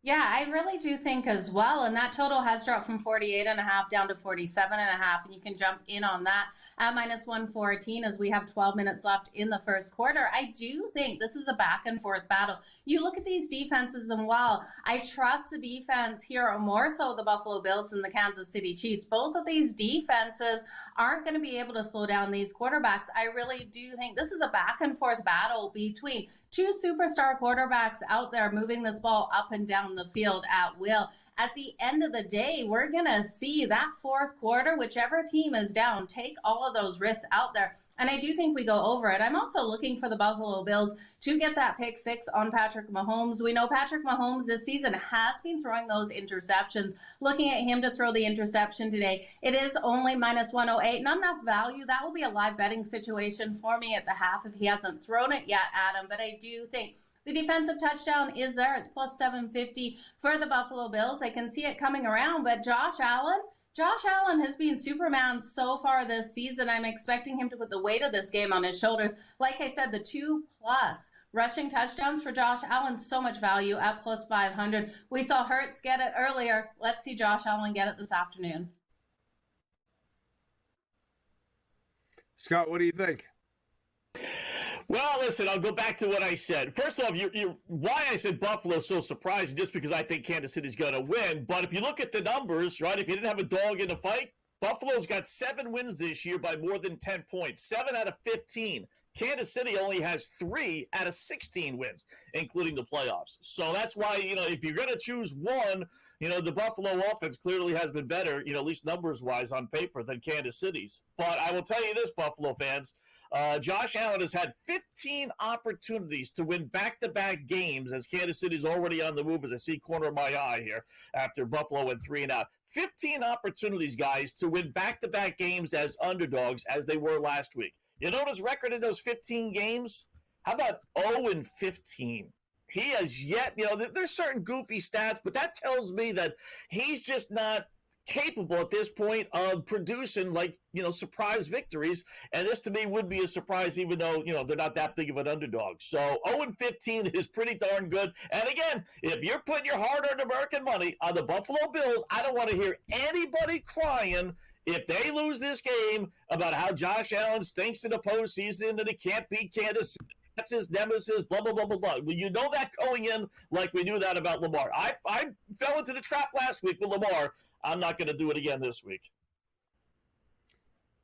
Yeah, I really do think as well. And that total has dropped from 48.5 down to 47.5. And you can jump in on that at minus 114 as we have 12 minutes left in the first quarter. I do think this is a back and forth battle. You look at these defenses, and while I trust the defense here more so the Buffalo Bills and the Kansas City Chiefs, both of these defenses aren't going to be able to slow down these quarterbacks. I really do think this is a back and forth battle between two superstar quarterbacks out there moving this ball up and down the field at will. At the end of the day, we're going to see that fourth quarter, whichever team is down, take all of those risks out there. And I do think we go over it. I'm also looking for the Buffalo Bills to get that pick six on Patrick Mahomes. We know Patrick Mahomes this season has been throwing those interceptions. Looking at him to throw the interception today, it is only minus 108. Not enough value. That will be a live betting situation for me at the half if he hasn't thrown it yet, Adam. But I do think the defensive touchdown is there. It's plus 750 for the Buffalo Bills. I can see it coming around, but Josh Allen has been Superman so far this season. I'm expecting him to put the weight of this game on his shoulders. Like I said, the 2+ rushing touchdowns for Josh Allen, so much value at plus 500. We saw Hurts get it earlier. Let's see Josh Allen get it this afternoon. Scott, what do you think? Well, listen, I'll go back to what I said. First off, why I said Buffalo's so surprising, just because I think Kansas City's going to win. But if you look at the numbers, right, if you didn't have a dog in the fight, Buffalo's got 7 wins this year by more than 10 points, 7 out of 15. Kansas City only has 3 out of 16 wins, including the playoffs. So that's why, if you're going to choose one, the Buffalo offense clearly has been better, at least numbers-wise on paper, than Kansas City's. But I will tell you this, Buffalo fans, Josh Allen has had 15 opportunities to win back-to-back games as Kansas City's already on the move, as I see corner of my eye here, after Buffalo went 3-0. 15 opportunities, guys, to win back-to-back games as underdogs as they were last week. You know his record in those 15 games? How about 0-15? He has yet, there's certain goofy stats, but that tells me that he's just not capable at this point of producing surprise victories, and this to me would be a surprise, even though they're not that big of an underdog. So 0-15 is pretty darn good. And again, if you're putting your hard-earned American money on the Buffalo Bills, I don't want to hear anybody crying if they lose this game about how Josh Allen stinks in the postseason and he can't beat Kansas City. That's his nemesis, blah, blah, blah, blah, blah. Well, you know that going in, like we knew that about Lamar. I fell into the trap last week with Lamar. I'm not going to do it again this week.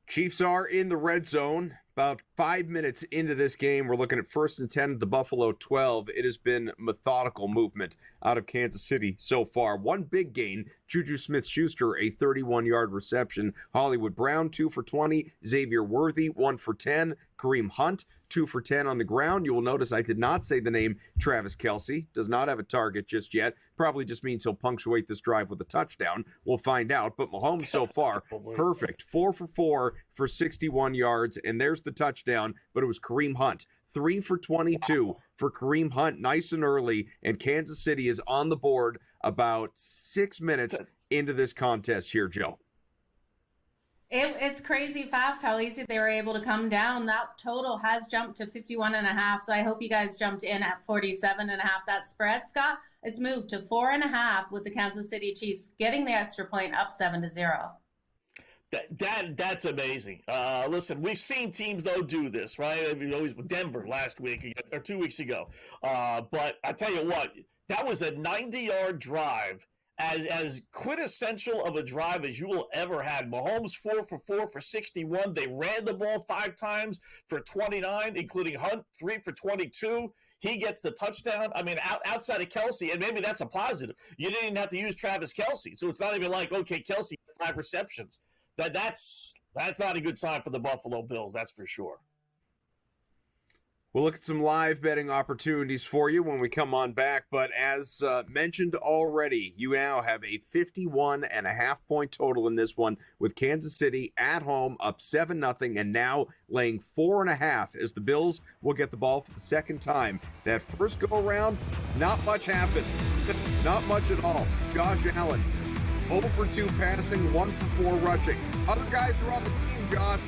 Chiefs are in the red zone. About 5 minutes into this game, we're looking at 1st and 10 at the Buffalo 12. It has been methodical movement out of Kansas City so far. One big gain, Juju Smith-Schuster, a 31-yard reception. Hollywood Brown, 2 for 20. Xavier Worthy, 1 for 10. Kareem Hunt, 2 for 10 on the ground. You will notice I did not say the name Travis Kelce. Does not have a target just yet. Probably just means he'll punctuate this drive with a touchdown. We'll find out. But Mahomes so far, perfect. 4 for 4 for 61 yards. And there's the touchdown. But it was Kareem Hunt. 3 for 22 for Kareem Hunt. Nice and early. And Kansas City is on the board about 6 minutes into this contest here, Joe. It's crazy fast how easy they were able to come down. That total has jumped to 51.5. So I hope you guys jumped in at 47.5. That spread, Scott, it's moved to 4.5 with the Kansas City Chiefs getting the extra point up 7-0. That's amazing. Listen, we've seen teams though do this, right? Always Denver last week or 2 weeks ago. But I tell you what, that was a 90-yard drive. As quintessential of a drive as you will ever have. Mahomes 4 for 4 for 61. They ran the ball 5 times for 29, including Hunt 3 for 22. He gets the touchdown. I mean, outside of Kelce, and maybe that's a positive. You didn't even have to use Travis Kelce, so it's not even like, okay, Kelce 5 receptions. That's not a good sign for the Buffalo Bills. That's for sure. We'll look at some live betting opportunities for you when we come on back. But as mentioned already, you now have a 51.5-point total in this one with Kansas City at home up 7-0 and now laying 4.5 as the Bills will get the ball for the second time. That first go around, not much happened. Not much at all. Josh Allen, 0 for 2 passing, 1 for 4 rushing. Other guys are on the team, Josh.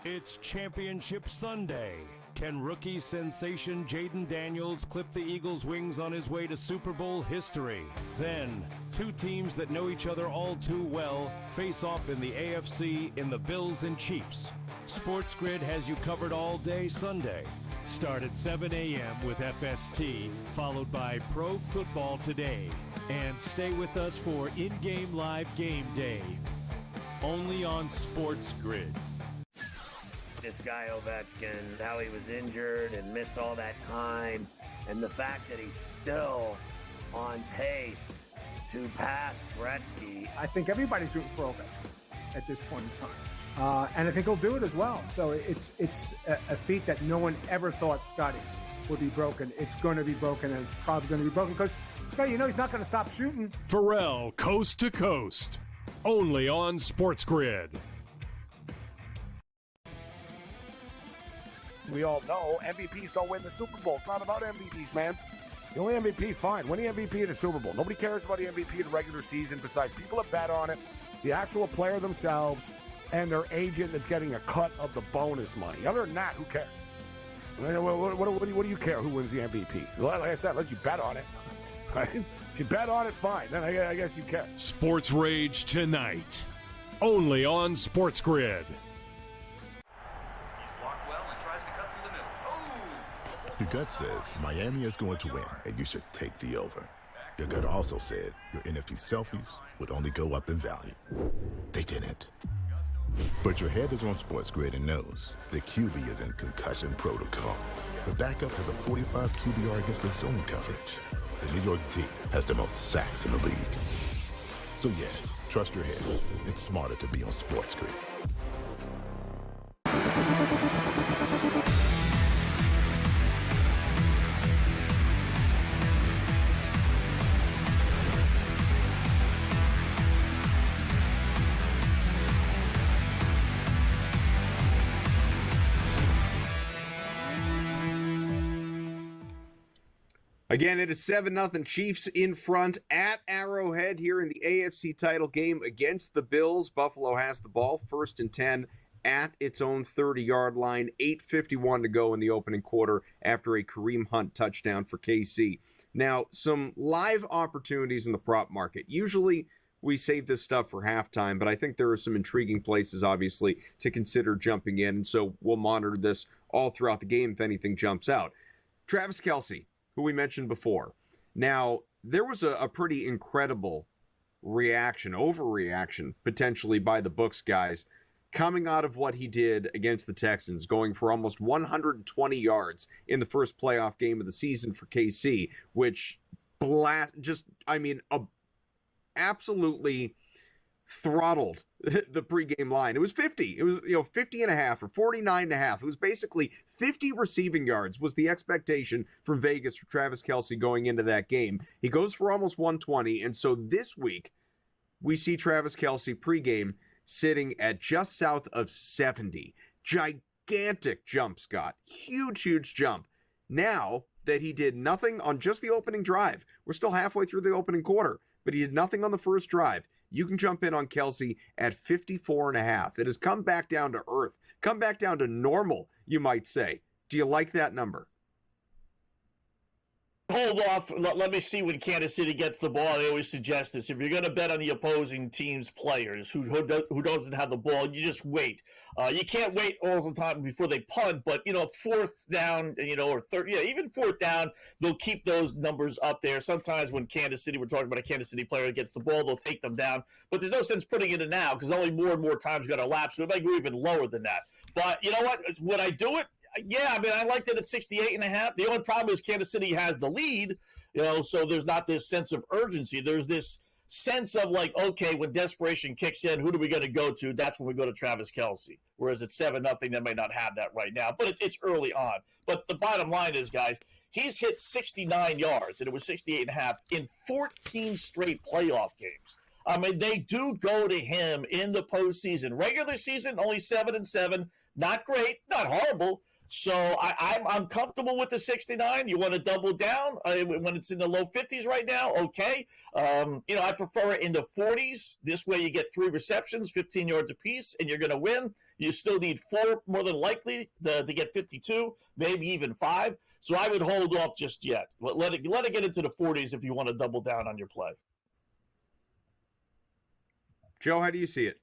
It's Championship Sunday. Can rookie sensation Jaden Daniels clip the Eagles' wings on his way to Super Bowl history? Then, 2 teams that know each other all too well face off in the AFC in the Bills and Chiefs. SportsGrid has you covered all day Sunday. Start at 7 a.m. with FST, followed by Pro Football Today. And stay with us for in-game live game day. Only on SportsGrid. This guy Ovechkin, how he was injured and missed all that time, and the fact that he's still on pace to pass Gretzky. I think everybody's rooting for Ovechkin at this point in time. And I think he'll do it as well. So it's a feat that no one ever thought Scotty would be broken. It's going to be broken, and it's probably going to be broken because, he's not going to stop shooting. Pharrell, Coast to Coast. Only on SportsGrid. We all know MVPs don't win the Super Bowl. It's not about MVPs, man. The only MVP, fine. Win the MVP in the Super Bowl. Nobody cares about the MVP in the regular season besides people that bet on it, the actual player themselves, and their agent that's getting a cut of the bonus money. Other than that, who cares? What do you care who wins the MVP? Like I said, unless you bet on it. Right? If you bet on it, fine. Then I guess you care. Sports Rage tonight. Only on SportsGrid. Your gut says Miami is going to win, and you should take the over. Your gut also said your NFT selfies would only go up in value. They didn't. But your head is on SportsGrid and knows the QB is in concussion protocol. The backup has a 45 QBR against the zone coverage. The New York team has the most sacks in the league. So yeah, trust your head. It's smarter to be on SportsGrid. Again, it is 7-0 Chiefs in front at Arrowhead here in the AFC title game against the Bills. Buffalo has the ball, 1st and 10 at its own 30-yard line. 8:51 to go in the opening quarter after a Kareem Hunt touchdown for KC. Now, some live opportunities in the prop market. Usually we save this stuff for halftime, but I think there are some intriguing places, obviously, to consider jumping in. And so we'll monitor this all throughout the game if anything jumps out. Travis Kelce, who we mentioned before. Now, there was a pretty incredible overreaction, potentially by the books guys, coming out of what he did against the Texans, going for almost 120 yards in the first playoff game of the season for KC, which absolutely throttled the pregame line. It was 50. It was 50 and a half or 49 and a half. It was basically 50 receiving yards was the expectation from Vegas for Travis Kelce going into that game. He goes for almost 120, and so this week we see Travis Kelce pregame sitting at just south of 70. Gigantic jump, Scott. Huge jump. Now that he did nothing on just the opening drive, we're still halfway through the opening quarter, but he did nothing on the first drive. You can jump in on Kelce at 54.5. It has come back down to earth, come back down to normal, you might say. Do you like that number? Hold off. Let me see when Kansas City gets the ball. I always suggest this. If you're going to bet on the opposing team's players who doesn't have the ball, you just wait. You can't wait all the time before they punt, but, 4th down, or third, even 4th down, they'll keep those numbers up there. Sometimes when we're talking about a Kansas City player that gets the ball, they'll take them down. But there's no sense putting it in now because only more and more time's going to elapse. So it might go even lower than that. But you know what? Would I do it? Yeah, I liked it at 68.5. The only problem is Kansas City has the lead, so there's not this sense of urgency. There's this sense of okay, when desperation kicks in, who do we going to go to? That's when we go to Travis Kelce. Whereas at 7-0, they may not have that right now, but it's early on. But the bottom line is, guys, he's hit 69 yards, and it was 68.5 in 14 straight playoff games. They do go to him in the postseason. Regular season, only 7-7. Not great, not horrible. So I'm comfortable with the 69. You want to double down when it's in the low 50s right now? Okay. I prefer it in the 40s. This way you get 3 receptions, 15 yards apiece, and you're going to win. You still need 4 more than likely to get 52, maybe even 5. So I would hold off just yet. Let it get into the 40s if you want to double down on your play. Joe, how do you see it?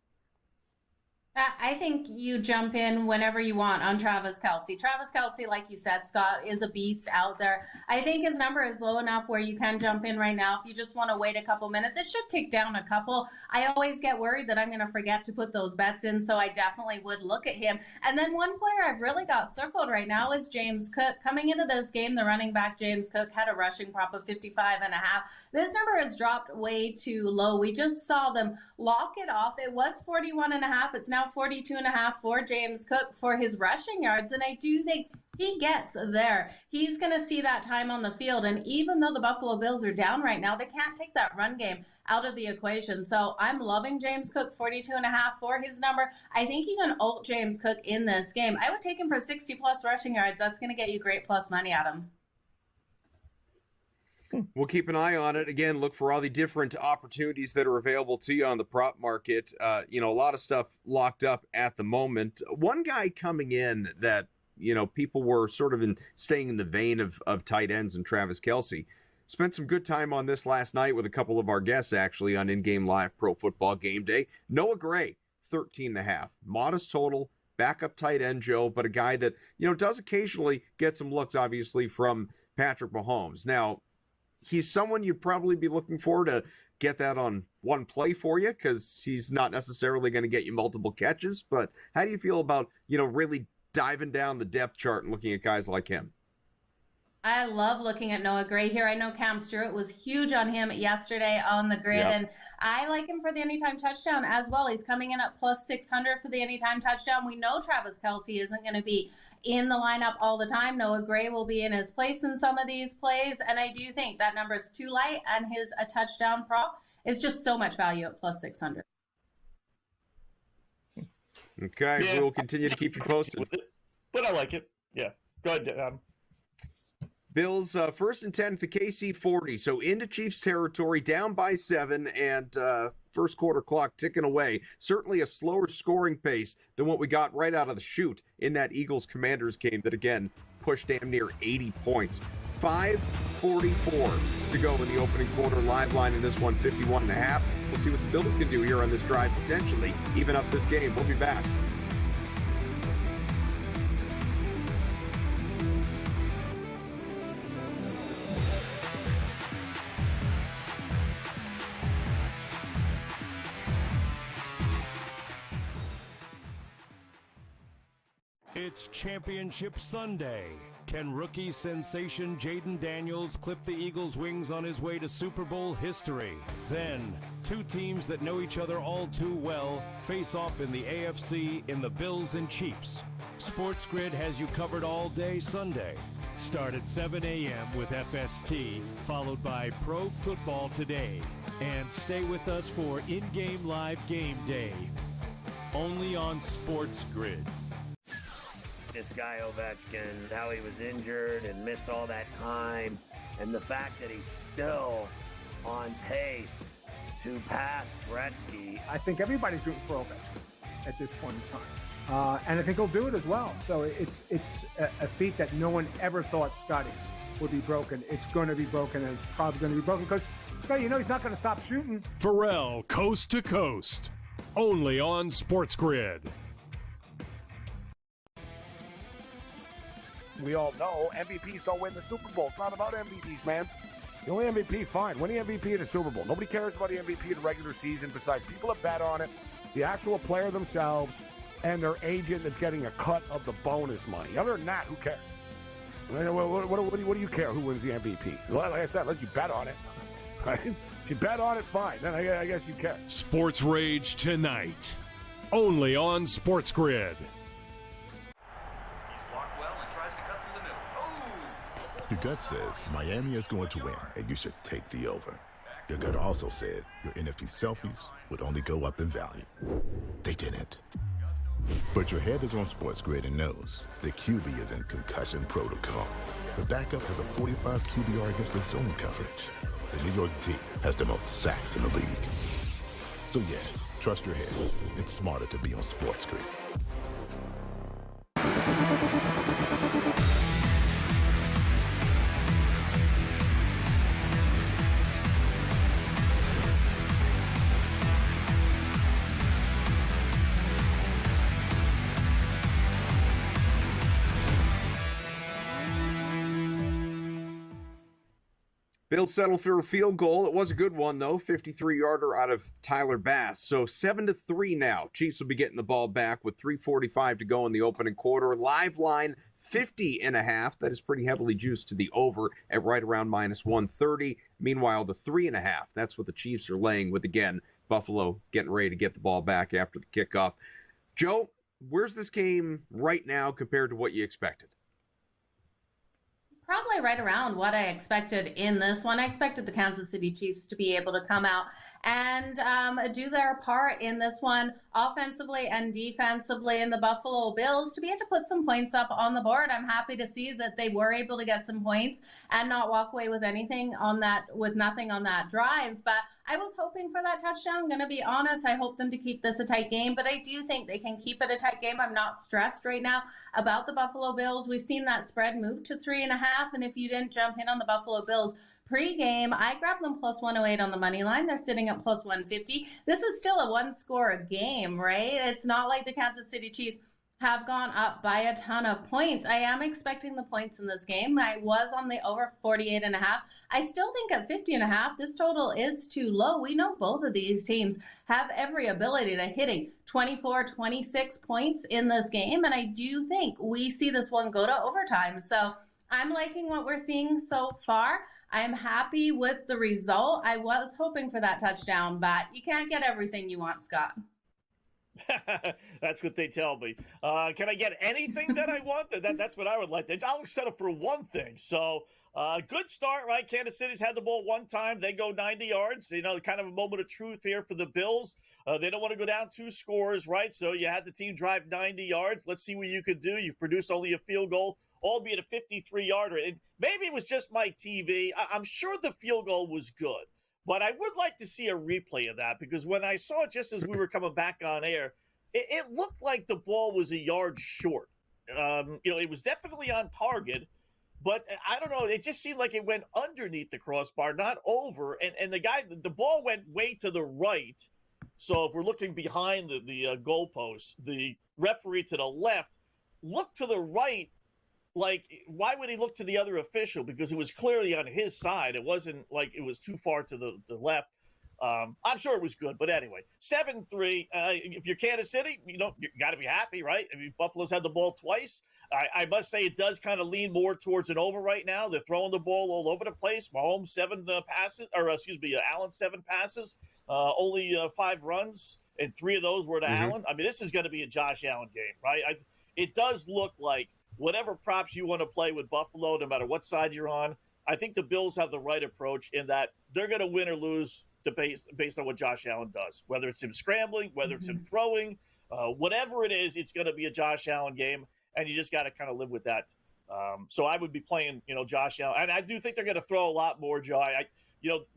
I think you jump in whenever you want on Travis Kelce. Travis Kelce, like you said, Scott, is a beast out there. I think his number is low enough where you can jump in right now. If you just want to wait a couple minutes, it should tick down a couple. I always get worried that I'm going to forget to put those bets in, so I definitely would look at him. And then one player I've really got circled right now is James Cook. Coming into this game, the running back James Cook had a rushing prop of 55.5. This number has dropped way too low. We just saw them lock it off. It was 41.5. It's now 42.5 for James Cook for his rushing yards, and I do think he gets there. He's going to see that time on the field, and even though the Buffalo Bills are down right now, they can't take that run game out of the equation. So I'm loving James Cook, 42.5 for his number. I think you can ult James Cook in this game. I would take him for 60-plus rushing yards. That's going to get you great plus money at him. We'll keep an eye on it. Again, look for all the different opportunities that are available to you on the prop market. A lot of stuff locked up at the moment. One guy coming in that, people were sort of staying in the vein of tight ends and Travis Kelce. Spent some good time on this last night with a couple of our guests, actually, on In-Game Live Pro Football Game Day. Noah Gray, 13.5. Modest total, backup tight end Joe, but a guy that, does occasionally get some looks, obviously, from Patrick Mahomes. Now, he's someone you'd probably be looking for to get that on one play for you because he's not necessarily going to get you multiple catches. But how do you feel about, really diving down the depth chart and looking at guys like him? I love looking at Noah Gray here. I know Cam Stewart was huge on him yesterday on the grid, and I like him for the anytime touchdown as well. He's coming in at plus 600 for the anytime touchdown. We know Travis Kelce isn't going to be in the lineup all the time. Noah Gray will be in his place in some of these plays, and I do think that number is too light, and his a touchdown prop is just so much value at plus 600. Okay, Yeah, we'll continue to keep you posted. But I like it. Yeah, go ahead. Bills first and 10 at the KC 40, so into Chiefs territory, down by 7, and first quarter clock ticking away. Certainly a slower scoring pace than what we got right out of the chute in that Eagles-Commanders game that, again, pushed damn near 80 points. 5:44 to go in the opening quarter. Live line in this one, 51.5. We'll see what the Bills can do here on this drive, potentially even up this game. We'll be back. It's Championship Sunday. Can rookie sensation Jaden Daniels clip the Eagles' wings on his way to Super Bowl history? Then, two teams that know each other all too well face off in the AFC in the Bills and Chiefs. SportsGrid has you covered all day Sunday. Start at 7 a.m. with FST, followed by Pro Football Today. And stay with us for In-Game Live Game Day. Only on SportsGrid. This guy Ovechkin, how he was injured and missed all that time, and the fact that he's still on pace to pass Gretzky. I think everybody's rooting for Ovechkin at this point in time. And I think he'll do it as well. So it's a feat that no one ever thought Scotty would be broken. It's going to be broken, and it's probably going to be broken because, Scotty, he's not going to stop shooting. Pharrell, Coast to Coast. Only on SportsGrid. We all know MVPs don't win the Super Bowl. It's not about MVPs, man. The only MVP, fine. Win the MVP in the Super Bowl. Nobody cares about the MVP in the regular season besides people that bet on it, the actual player themselves, and their agent that's getting a cut of the bonus money. Other than that, who cares? What do you care who wins the MVP? Like I said, unless you bet on it. Right? If you bet on it, fine. Then I guess you care. Sports Rage tonight. Only on SportsGrid. Your gut says Miami is going to win, and you should take the over. Your gut also said your NFT selfies would only go up in value. They didn't. But your head is on SportsGrid and knows the QB is in concussion protocol. The backup has a 45 QBR against the zone coverage. The New York D has the most sacks in the league. So yeah, trust your head. It's smarter to be on SportsGrid. Bills settled for a field goal. It was a good one, though. 53-yarder out of Tyler Bass. So 7-3 now. Chiefs will be getting the ball back with 3:45 to go in the opening quarter. Live line 50.5. That is pretty heavily juiced to the over at right around -130. Meanwhile, the 3.5. That's what the Chiefs are laying with, again, Buffalo getting ready to get the ball back after the kickoff. Joe, where's this game right now compared to what you expected? Probably right around what I expected in this one. I expected the Kansas City Chiefs to be able to come out and do their part in this one offensively and defensively, and the Buffalo Bills to be able to put some points up on the board. I'm happy to see that they were able to get some points and not walk away with anything on that, with nothing on that drive. But I was hoping for that touchdown. I'm going to be honest. I hope them to keep this a tight game, but I do think they can keep it a tight game. I'm not stressed right now about the Buffalo Bills. We've seen that spread move to 3.5, and if you didn't jump in on the Buffalo Bills pre-game, I grabbed them plus 108 on the money line. They're sitting at plus 150. This is still a one-score game, right? It's not like the Kansas City Chiefs have gone up by a ton of points. I am expecting the points in this game. I was on the over 48.5. I still think at 50.5, this total is too low. We know both of these teams have every ability to hitting 24, 26 points in this game, and I do think we see this one go to overtime. So I'm liking what we're seeing so far. I'm happy with the result. I was hoping for that touchdown, but you can't get everything you want, Scott. That's what they tell me. Can I get anything that I want? That's what I would like. I'll settle for one thing. So good start, right? Kansas City's had the ball one time. They go 90 yards. You know, kind of a moment of truth here for the Bills. They don't want to go down 2 scores, right? So you had the team drive 90 yards. Let's see what you could do. You produced only a field goal, albeit a 53-yarder. And maybe it was just my TV. I'm sure the field goal was good. But I would like to see a replay of that, because when I saw it just as we were coming back on air, it looked like the ball was a yard short. It was definitely on target, but I don't know. It just seemed like it went underneath the crossbar, not over. And the ball went way to the right. So if we're looking behind the goalpost, the referee to the left looked to the right. Like, why would he look to the other official? Because it was clearly on his side. It wasn't like it was too far to the left. I'm sure it was good. But anyway, 7-3. If you're Kansas City, you got to be happy, right? I mean, Buffalo's had the ball twice. I must say it does kind of lean more towards an over right now. They're throwing the ball all over the place. Mahomes 7 passes, Allen 7 passes, only 5 runs, and 3 of those were to Allen. I mean, this is going to be a Josh Allen game, right? It does look like whatever props you want to play with Buffalo, no matter what side you're on, I think the Bills have the right approach in that they're going to win or lose based on what Josh Allen does. Whether it's him scrambling, whether it's him throwing, whatever it is, it's going to be a Josh Allen game, and you just got to kind of live with that. So I would be playing, Josh Allen. And I do think they're going to throw a lot more, Joe.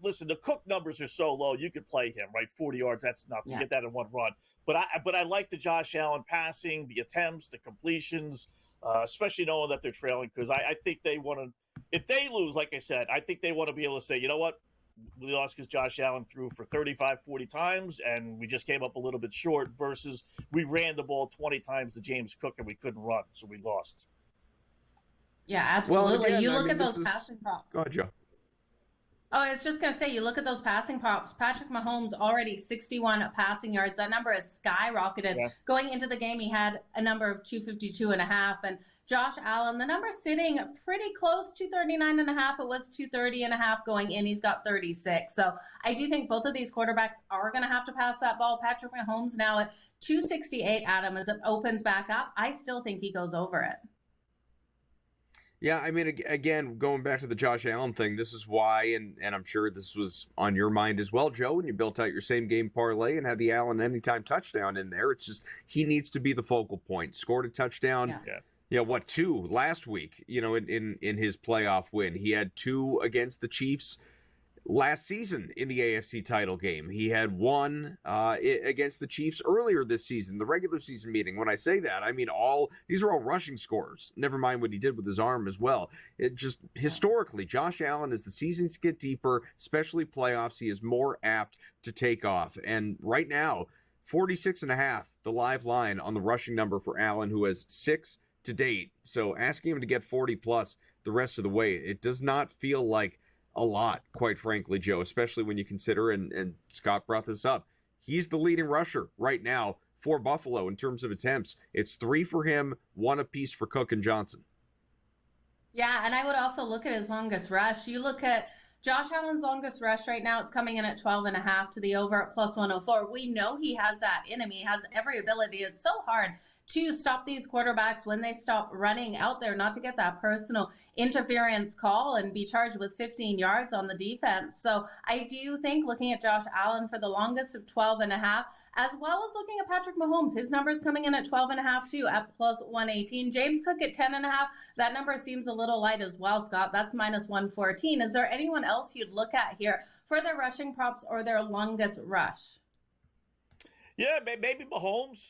Listen, the Cook numbers are so low, you could play him, right? 40 yards, that's nothing. You get that in one run. But I like the Josh Allen passing, the attempts, the completions, especially knowing that they're trailing, because I think they want to – if they lose, like I said, I think they want to be able to say, you know what, we lost because Josh Allen threw for 35, 40 times, and we just came up a little bit short versus we ran the ball 20 times to James Cook and we couldn't run, so we lost. Yeah, absolutely. Well, again, you look at those passing props. Go ahead, Joe. Oh, I was just going to say, you look at those passing props. Patrick Mahomes already 61 passing yards. That number has skyrocketed. Yeah. Going into the game, he had a number of 252.5. And Josh Allen, the number sitting pretty close, 239.5. It was 230.5 going in. He's got 36. So I do think both of these quarterbacks are going to have to pass that ball. Patrick Mahomes now at 268, Adam, as it opens back up. I still think he goes over it. Yeah, I mean, again, going back to the Josh Allen thing, this is why, and I'm sure this was on your mind as well, Joe, when you built out your same game parlay and had the Allen anytime touchdown in there. It's just he needs to be the focal point. Scored a touchdown. Yeah. 2 last week, in his playoff win. He had 2 against the Chiefs last season in the AFC title game. He had 1 against the Chiefs earlier this season, the regular season meeting. When I say that, I mean these are all rushing scores. Never mind what he did with his arm as well. It just historically, Josh Allen, as the seasons get deeper, especially playoffs, he is more apt to take off. And right now, 46.5, the live line on the rushing number for Allen, who has 6 to date. So asking him to get 40 plus the rest of the way, it does not feel like a lot, quite frankly, Joe, especially when you consider, and Scott brought this up, he's the leading rusher right now for Buffalo in terms of attempts. It's 3 for him, 1 apiece for Cook and Johnson. Yeah, and I would also look at his longest rush. You look at Josh Allen's longest rush right now, it's coming in at 12.5 to the over at plus 104. We know he has that in him. He has every ability. It's so hard to stop these quarterbacks when they stop running out there, not to get that personal interference call and be charged with 15 yards on the defense. So I do think looking at Josh Allen for the longest of 12.5, as well as looking at Patrick Mahomes, his number's coming in at 12.5 too at plus 118. James Cook at 10.5. That number seems a little light as well, Scott. That's minus 114. Is there anyone else you'd look at here for their rushing props or their longest rush? Yeah, maybe Mahomes.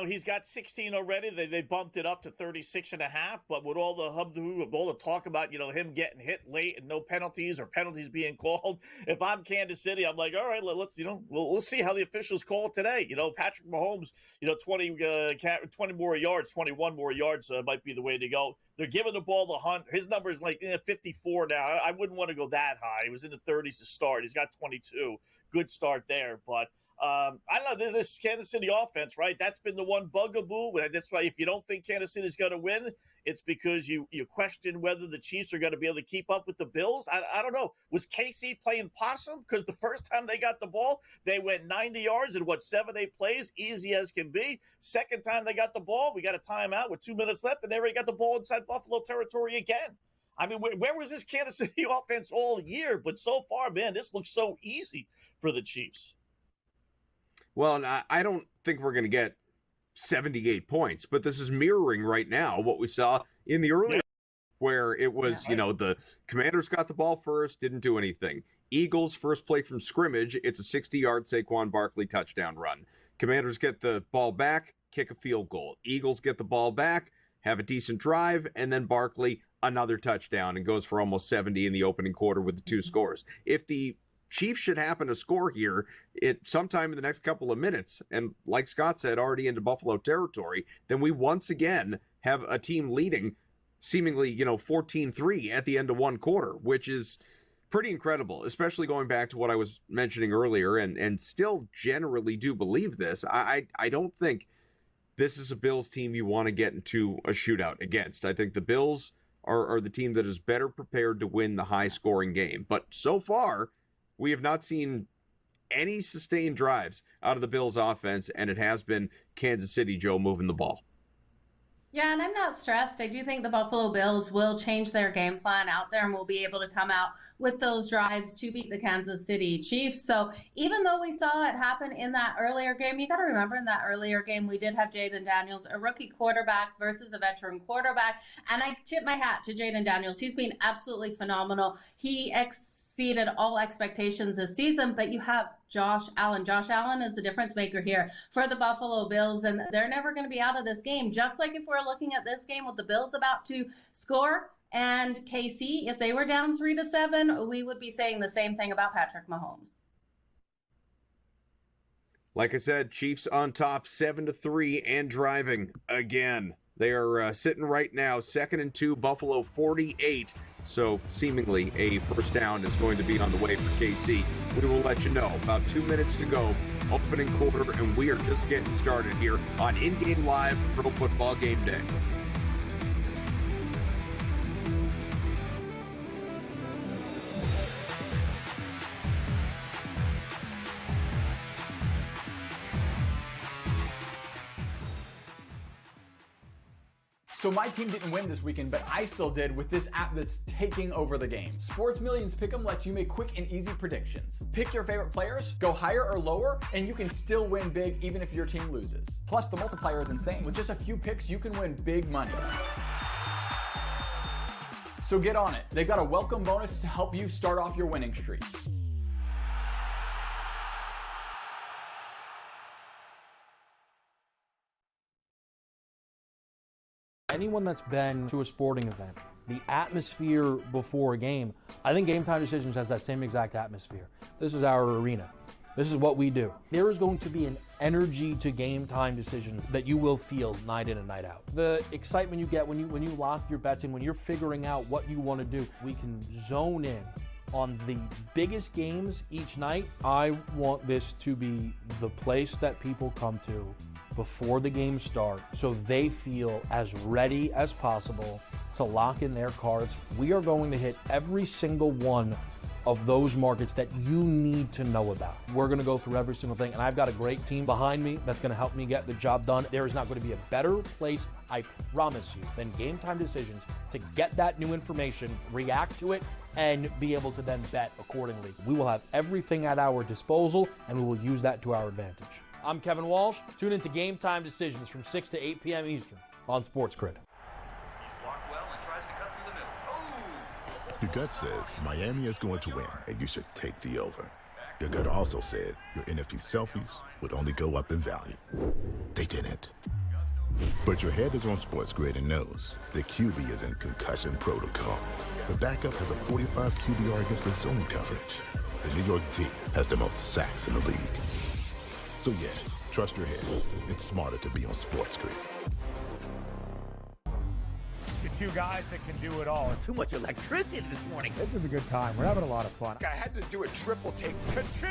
He's got 16 already. They bumped it up to 36.5. But with all the hubbub, all the talk about, him getting hit late and no penalties or penalties being called, if I'm Kansas City, I'm like, all right, we'll see how the officials call it today. Patrick Mahomes, 20 more yards, 21 more yards might be the way to go. They're giving the ball to Hunt. His number is like 54 now. I wouldn't want to go that high. He was in the 30s to start. He's got 22. Good start there, but. I don't know, this Kansas City offense, right? That's been the one bugaboo. That's why if you don't think Kansas City is going to win, it's because you question whether the Chiefs are going to be able to keep up with the Bills. I don't know. Was KC playing possum? Because the first time they got the ball, they went 90 yards in 7-8 plays, easy as can be. Second time they got the ball, we got a timeout with 2 minutes left, and they already got the ball inside Buffalo territory again. I mean, where was this Kansas City offense all year? But so far, man, this looks so easy for the Chiefs. Well, and I don't think we're going to get 78 points, but this is mirroring right now what we saw in the earlier where it was, the Commanders got the ball first, didn't do anything. Eagles, first play from scrimmage, it's a 60-yard Saquon Barkley touchdown run. Commanders get the ball back, kick a field goal. Eagles get the ball back, have a decent drive, and then Barkley, another touchdown, and goes for almost 70 in the opening quarter with the 2 scores. If the Chiefs should happen to score here sometime in the next couple of minutes, and like Scott said, already into Buffalo territory, then we once again have a team leading seemingly, 14-3 at the end of one quarter, which is pretty incredible, especially going back to what I was mentioning earlier, and still generally do believe this. I don't think this is a Bills team you want to get into a shootout against. I think the Bills are the team that is better prepared to win the high-scoring game. But so far, we have not seen any sustained drives out of the Bills offense, and it has been Kansas City, Joe, moving the ball. Yeah, and I'm not stressed. I do think the Buffalo Bills will change their game plan out there and will be able to come out with those drives to beat the Kansas City Chiefs. So even though we saw it happen in that earlier game, you got to remember in that earlier game, we did have Jaden Daniels, a rookie quarterback versus a veteran quarterback. And I tip my hat to Jaden Daniels. He's been absolutely phenomenal. He exceeded all expectations this season, but you have Josh Allen. Josh Allen is the difference maker here for the Buffalo Bills, and they're never going to be out of this game. Just like if we're looking at this game with the Bills about to score and KC, if they were down 3-7, we would be saying the same thing about Patrick Mahomes. Like I said, Chiefs on top 7-3 and driving again. They are sitting right now, 2nd and 2, Buffalo 48. So seemingly a first down is going to be on the way for KC. We will let you know. About 2 minutes to go, opening quarter, and we are just getting started here on In Game Live Pro Football Game Day. So my team didn't win this weekend, but I still did with this app that's taking over the game. Sports Millions Pick'em lets you make quick and easy predictions. Pick your favorite players, go higher or lower, and you can still win big even if your team loses. Plus, the multiplier is insane. With just a few picks, you can win big money. So get on it. They've got a welcome bonus to help you start off your winning streak. Anyone that's been to a sporting event, the atmosphere before a game, I think Game Time Decisions has that same exact atmosphere. This is our arena. This is what we do. There is going to be an energy to Game Time Decisions that you will feel night in and night out. The excitement you get when you lock your bets in, when you're figuring out what you want to do, we can zone in on the biggest games each night, I want this to be the place that people come to before the games start so they feel as ready as possible to lock in their cards. We are going to hit every single one of those markets that you need to know about. We're going to go through every single thing, and I've got a great team behind me that's going to help me get the job done. There is not going to be a better place, I promise you, than Game Time Decisions to get that new information, react to it, and be able to then bet accordingly. We will have everything at our disposal, and we will use that to our advantage. I'm Kevin Walsh. Tune into Game Time Decisions from 6 to 8 p.m. Eastern on SportsGrid. Your gut says Miami is going to win, and you should take the over. Your gut also said your NFT selfies would only go up in value. They didn't. But your head is on SportsGrid and knows the QB is in concussion protocol. The backup has a 45 QBR against the zone coverage. The New York D has the most sacks in the league. So yeah, trust your head. It's smarter to be on SportsGrid. The two guys that can do it all. Too much electricity this morning. This is a good time. We're having a lot of fun. I had to do a triple take. Ka-ching!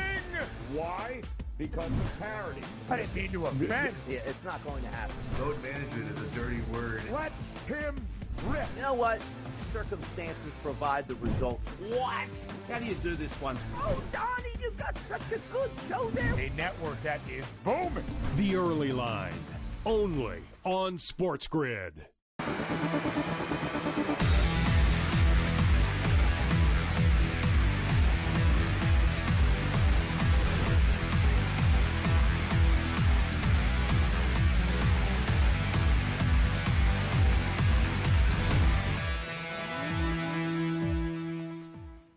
Why? Because of parity. I didn't mean to offend. Yeah, it's not going to happen. Load management is a dirty word. Let him rip. You know what? Circumstances provide the results. What? How do you do this one? Oh, Donnie, you got such a good show there. A network that is booming. The Early Line, only on SportsGrid.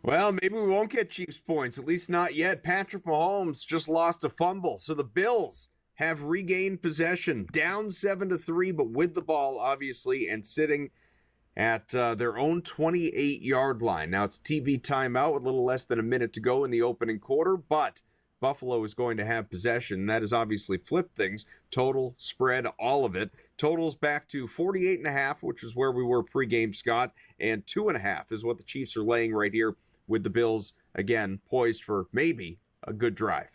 Well, maybe we won't get Chiefs points, at least not yet. Patrick Mahomes just lost a fumble, so the Bills have regained possession, down 7-3, but with the ball, obviously, and sitting at their own 28-yard line. Now, it's TV timeout with a little less than a minute to go in the opening quarter, but Buffalo is going to have possession. That has obviously flipped things. Total, spread, all of it. Total's back to 48.5, which is where we were pregame, Scott, and 2.5 is what the Chiefs are laying right here with the Bills, again, poised for maybe a good drive.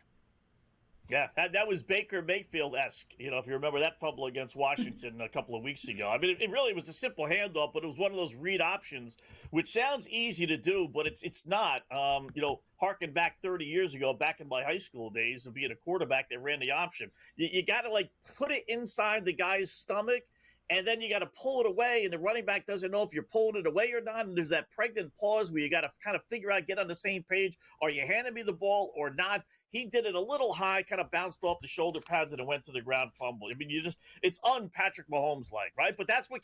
Yeah, that was Baker Mayfield-esque, if you remember that fumble against Washington a couple of weeks ago. I mean, it really was a simple handoff, but it was one of those read options, which sounds easy to do, but it's not. Harken back 30 years ago, back in my high school days of being a quarterback that ran the option. You got to, put it inside the guy's stomach, and then you got to pull it away, and the running back doesn't know if you're pulling it away or not, and there's that pregnant pause where you got to kind of figure out, get on the same page. Are you handing me the ball or not? He did it a little high, kind of bounced off the shoulder pads, and it went to the ground, fumble. I mean, it's un-Patrick Mahomes-like, right? But that's what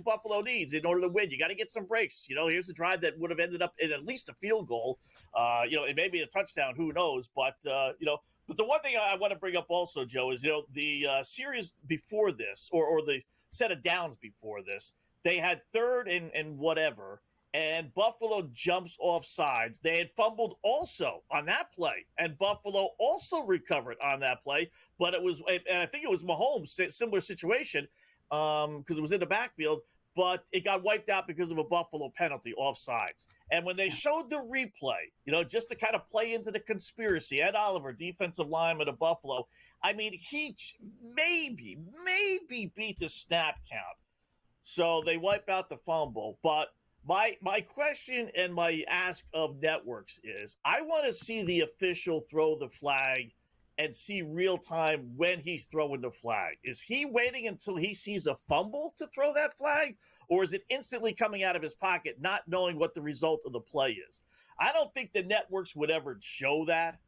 Buffalo needs in order to win. You got to get some breaks. Here's a drive that would have ended up in at least a field goal. It may be a touchdown, who knows? But, but the one thing I want to bring up also, Joe, is, the series before this, or the set of downs before this, they had third and whatever, and Buffalo jumps off sides. They had fumbled also on that play, and Buffalo also recovered on that play, but and I think it was Mahomes, similar situation, because it was in the backfield, but it got wiped out because of a Buffalo penalty off sides. And when they showed the replay, just to kind of play into the conspiracy, Ed Oliver, defensive lineman of Buffalo, I mean, he maybe beat the snap count. So they wipe out the fumble. But my question and my ask of networks is, I want to see the official throw the flag and see real time when he's throwing the flag. Is he waiting until he sees a fumble to throw that flag? Or is it instantly coming out of his pocket, not knowing what the result of the play is? I don't think the networks would ever show that,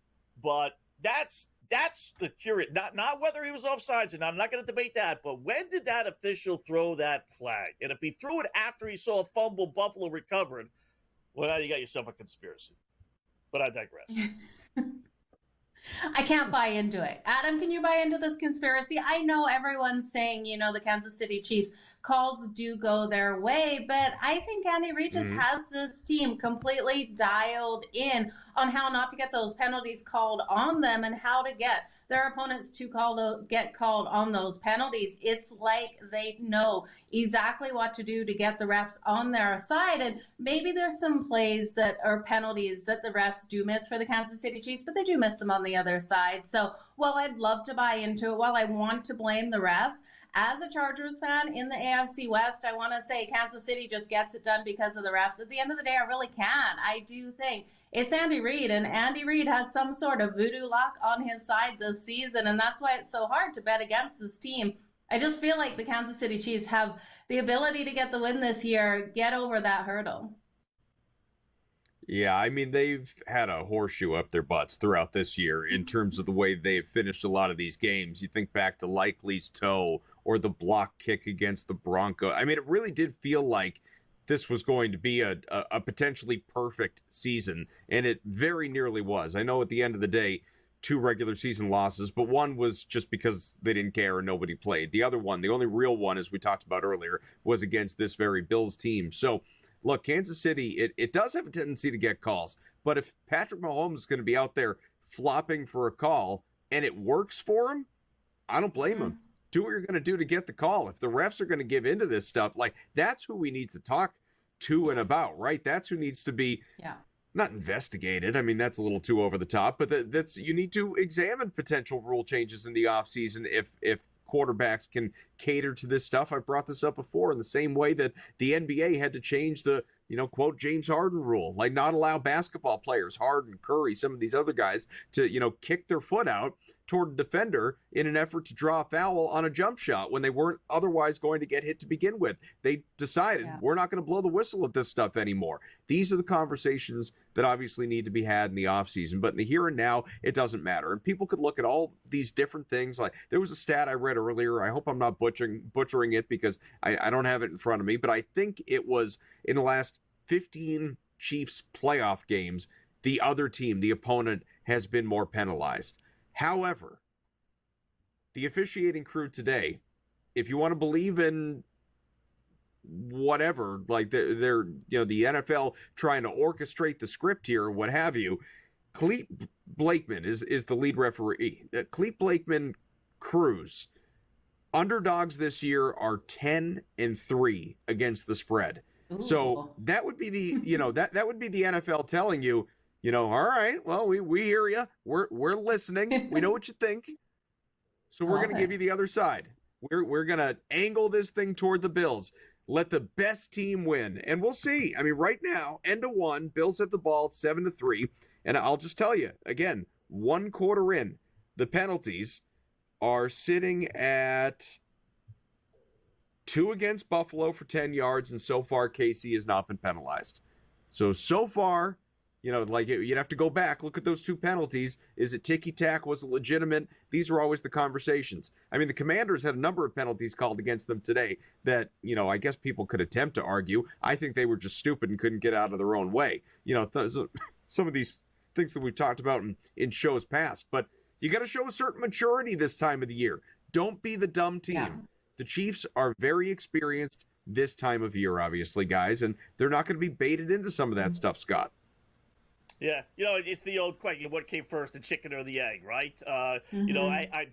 but that's the curious. Not whether he was offsides or not. I'm not going to debate that. But when did that official throw that flag? And if he threw it after he saw a fumble, Buffalo recovered, well, now you got yourself a conspiracy. But I digress. I can't buy into it. Adam, can you buy into this conspiracy? I know everyone's saying, the Kansas City Chiefs calls do go their way. But I think Andy Reid just has this team completely dialed in on how not to get those penalties called on them and how to get their opponents to get called on those penalties. It's like they know exactly what to do to get the refs on their side. And maybe there's some plays that are penalties that the refs do miss for the Kansas City Chiefs, but they do miss them on the other side. So while I'd love to buy into it, while I want to blame the refs, as a Chargers fan in the AFC West, I want to say Kansas City just gets it done because of the refs. At the end of the day, I really can. I do think it's Andy Reid, and Andy Reid has some sort of voodoo luck on his side this season, and that's why it's so hard to bet against this team. I just feel like the Kansas City Chiefs have the ability to get the win this year, get over that hurdle. Yeah, I mean, they've had a horseshoe up their butts throughout this year in terms of the way they've finished a lot of these games. You think back to Likely's toe or the block kick against the Broncos. I mean, it really did feel like this was going to be a potentially perfect season, and it very nearly was. I know at the end of the day, 2 regular season losses, but one was just because they didn't care and nobody played. The other one, the only real one, as we talked about earlier, was against this very Bills team. So, look, Kansas City, it does have a tendency to get calls, but if Patrick Mahomes is going to be out there flopping for a call and it works for him, I don't blame him. Do what you're going to do to get the call. If the refs are going to give into this stuff, like, that's who we need to talk to and about, right? That's who needs to be not investigated. I mean, that's a little too over the top, but that's you need to examine potential rule changes in the offseason if quarterbacks can cater to this stuff. I brought this up before in the same way that the NBA had to change the, quote, James Harden rule, like not allow basketball players, Harden, Curry, some of these other guys to, kick their foot out toward a defender in an effort to draw a foul on a jump shot when they weren't otherwise going to get hit to begin with. They decided we're not going to blow the whistle at this stuff anymore. These are the conversations that obviously need to be had in the offseason, but in the here and now, it doesn't matter. And people could look at all these different things. Like, there was a stat I read earlier. I hope I'm not butchering it because I don't have it in front of me, but I think it was in the last 15 Chiefs playoff games, the other team, the opponent, has been more penalized. However, the officiating crew today, if you want to believe in whatever, like they're the NFL trying to orchestrate the script here or what have you, Clete Blakeman is the lead referee. Clete Blakeman crews, underdogs this year are 10-3 against the spread. Ooh. So that would be the that would be the NFL telling you, all right, well, we hear you. We're listening. We know what you think. So we're going to give you the other side. We're going to angle this thing toward the Bills. Let the best team win. And we'll see. I mean, right now, end of one, Bills have the ball at 7-3. And I'll just tell you, again, 1 quarter in, the penalties are sitting at 2 against Buffalo for 10 yards. And so far, KC has not been penalized. So far, you'd have to go back, look at those 2 penalties. Is it ticky-tack? Was it legitimate? These are always the conversations. I mean, the Commanders had a number of penalties called against them today that, I guess people could attempt to argue. I think they were just stupid and couldn't get out of their own way. Some of these things that we've talked about in shows past. But you got to show a certain maturity this time of the year. Don't be the dumb team. Yeah. The Chiefs are very experienced this time of year, obviously, guys, and they're not going to be baited into some of that stuff, Scott. Yeah, it's the old question, what came first, the chicken or the egg, right? I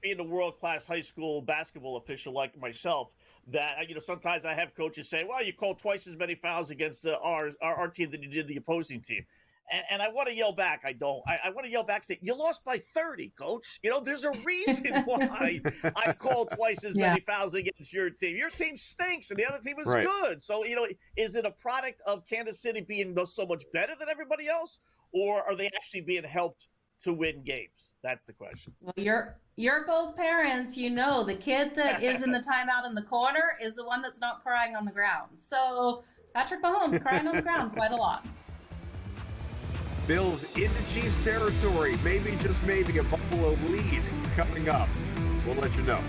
being a world-class high school basketball official like myself, that, sometimes I have coaches say, well, you called twice as many fouls against our team than you did the opposing team. And I want to yell back. I don't. I want to yell back and say, you lost by 30, coach. There's a reason why I called twice as many fouls against your team. Your team stinks and the other team is good. So, is it a product of Kansas City being so much better than everybody else? Or are they actually being helped to win games? That's the question. Well, you're both parents. The kid that is in the timeout in the corner is the one that's not crying on the ground. So Patrick Mahomes crying on the ground quite a lot. Bills into Chiefs territory. Maybe, just maybe, a Buffalo lead coming up. We'll let you know.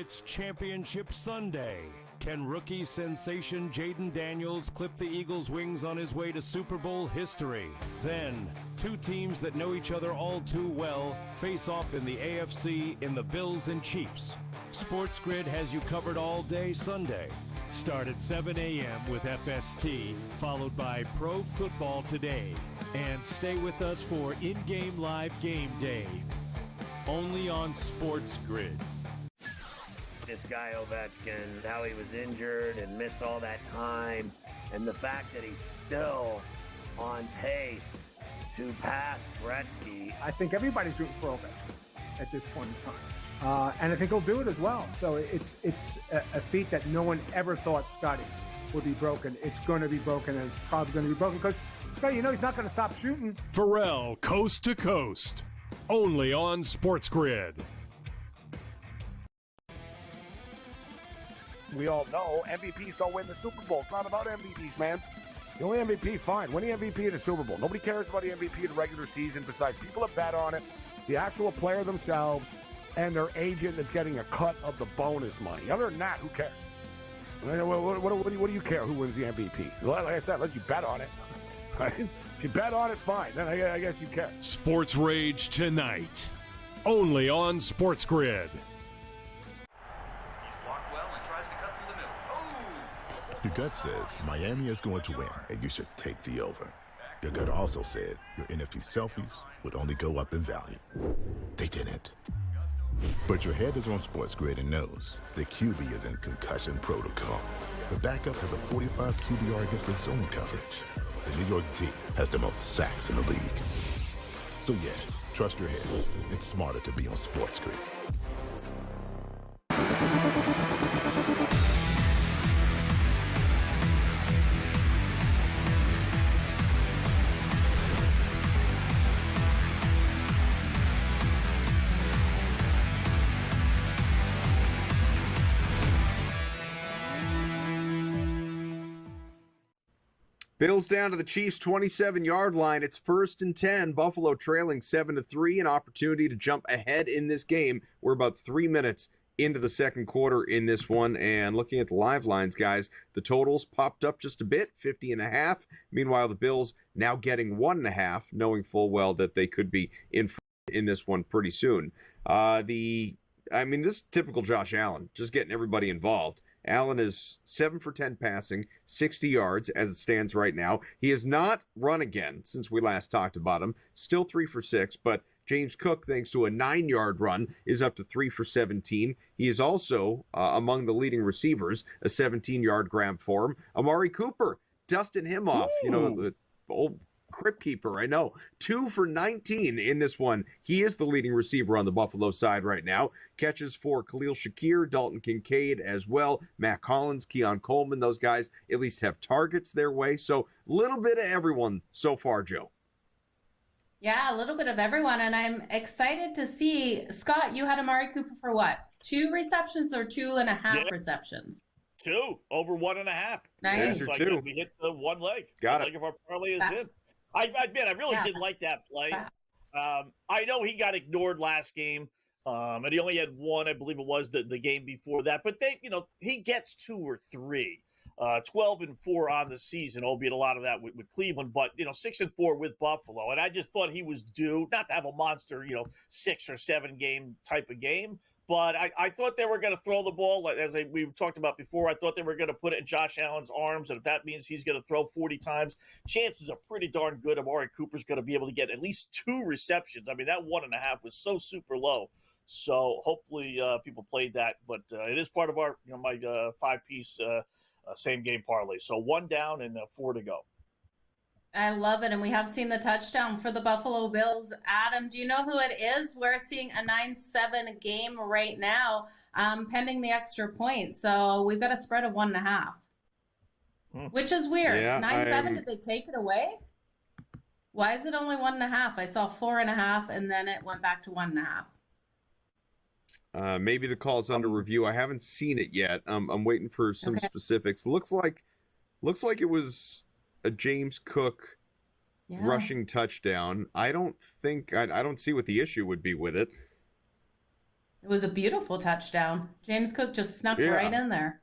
It's Championship Sunday. Can rookie sensation Jaden Daniels clip the Eagles' wings on his way to Super Bowl history? Then, two teams that know each other all too well face off in the AFC in the Bills and Chiefs. SportsGrid has you covered all day Sunday. Start at 7 a.m. with FST, followed by Pro Football Today. And stay with us for in-game live game day. Only on SportsGrid. This guy Ovechkin, how he was injured and missed all that time, and the fact that he's still on pace to pass Gretzky. I think everybody's rooting for Ovechkin at this point in time. And I think he'll do it as well. So it's a feat that no one ever thought Scotty would be broken. It's going to be broken, and it's probably going to be broken because, he's not going to stop shooting. Pharrell, Coast to Coast. Only on SportsGrid. We all know MVPs don't win the Super Bowl. It's not about MVPs, man. The only MVP, fine. Win the MVP at the Super Bowl. Nobody cares about the MVP in the regular season besides people that bet on it, the actual player themselves, and their agent that's getting a cut of the bonus money. Other than that, who cares? What do you care who wins the MVP? Like I said, unless you bet on it. Right? If you bet on it, fine. Then I guess you care. Sports Rage tonight. Only on SportsGrid. Your gut says Miami is going to win, and you should take the over. Your gut also said your NFT selfies would only go up in value. They didn't. But your head is on SportsGrid and knows the QB is in concussion protocol. The backup has a 45 QBR against the zone coverage. The New York D has the most sacks in the league. So yeah, trust your head. It's smarter to be on SportsGrid. Bills down to the Chiefs' 27-yard line. It's 1st and 10. Buffalo trailing 7-3. An opportunity to jump ahead in this game. We're about 3 minutes into the second quarter in this one. And looking at the live lines, guys, the totals popped up just a bit, 50.5. Meanwhile, the Bills now getting 1.5, knowing full well that they could be in this one pretty soon. This is typical Josh Allen, just getting everybody involved. Allen is 7 for 10 passing, 60 yards as it stands right now. He has not run again since we last talked about him. Still 3 for 6, but James Cook, thanks to a 9-yard run, is up to 3 for 17. He is also among the leading receivers, a 17-yard grab for him. Amari Cooper, dusting him off. The old Crypt Keeper, I know. 2 for 19 in this one. He is the leading receiver on the Buffalo side right now. Catches for Khalil Shakir, Dalton Kincaid as well, Matt Collins, Keon Coleman. Those guys at least have targets their way. So a little bit of everyone so far, Joe. Yeah, a little bit of everyone. And I'm excited to see, Scott, you had Amari Cooper for what? 2 receptions or 2.5 receptions? 2, over 1.5. Nice. Like two. We hit the one leg. Got it. Like if our parlay is in. I admit, I really did like that play. I know he got ignored last game, and he only had 1, I believe it was, the game before that. But he gets 2 or 3, 12-4 on the season, albeit a lot of that with Cleveland, but 6-4 with Buffalo. And I just thought he was due not to have a monster, 6 or 7 game type of game. But I thought they were going to throw the ball, as we talked about before. I thought they were going to put it in Josh Allen's arms, and if that means he's going to throw 40 times, chances are pretty darn good Amari Cooper's going to be able to get at least 2 receptions. I mean, that 1.5 was so super low. So hopefully people played that. But it is part of our, my 5-piece same-game parlay. So 1 down and 4 to go. I love it. And we have seen the touchdown for the Buffalo Bills. Adam, do you know who it is? We're seeing a 9-7 game right now, pending the extra point. So we've got a spread of 1.5, which is weird. Yeah, 9-7, did they take it away? Why is it only 1.5? I saw 4.5, and then it went back to 1.5. Maybe the call is under review. I haven't seen it yet. I'm waiting for some specifics. Looks like it was a James Cook rushing touchdown. I don't see what the issue would be with it. It was a beautiful touchdown. James Cook just snuck right in there.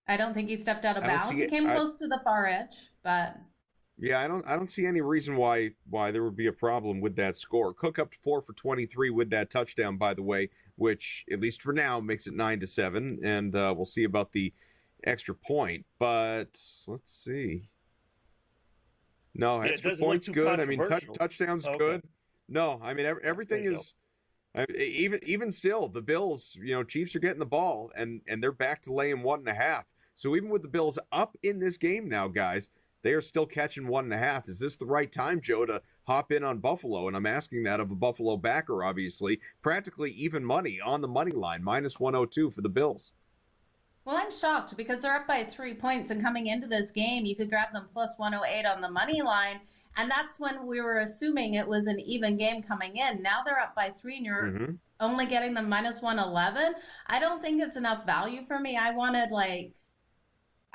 I don't think he stepped out of bounds. He came close to the far edge, but yeah, I don't see any reason why there would be a problem with that score. Cook up to 4 for 23 with that touchdown, by the way, which at least for now makes it 9-7, and we'll see about the extra point. But let's see. No, extra points good. I mean, touchdowns good. No, I mean everything is. Even still, the Bills, Chiefs are getting the ball, and they're back to laying 1.5. So even with the Bills up in this game now, guys, they are still catching 1.5. Is this the right time, Joe, to hop in on Buffalo? And I'm asking that of a Buffalo backer, obviously. Practically even money on the money line, -102 for the Bills. well, I'm shocked because they're up by 3 points, and coming into this game, you could grab them +108 on the money line. And that's when we were assuming it was an even game coming in. Now they're up by 3 and you're only getting them -111. I don't think it's enough value for me. I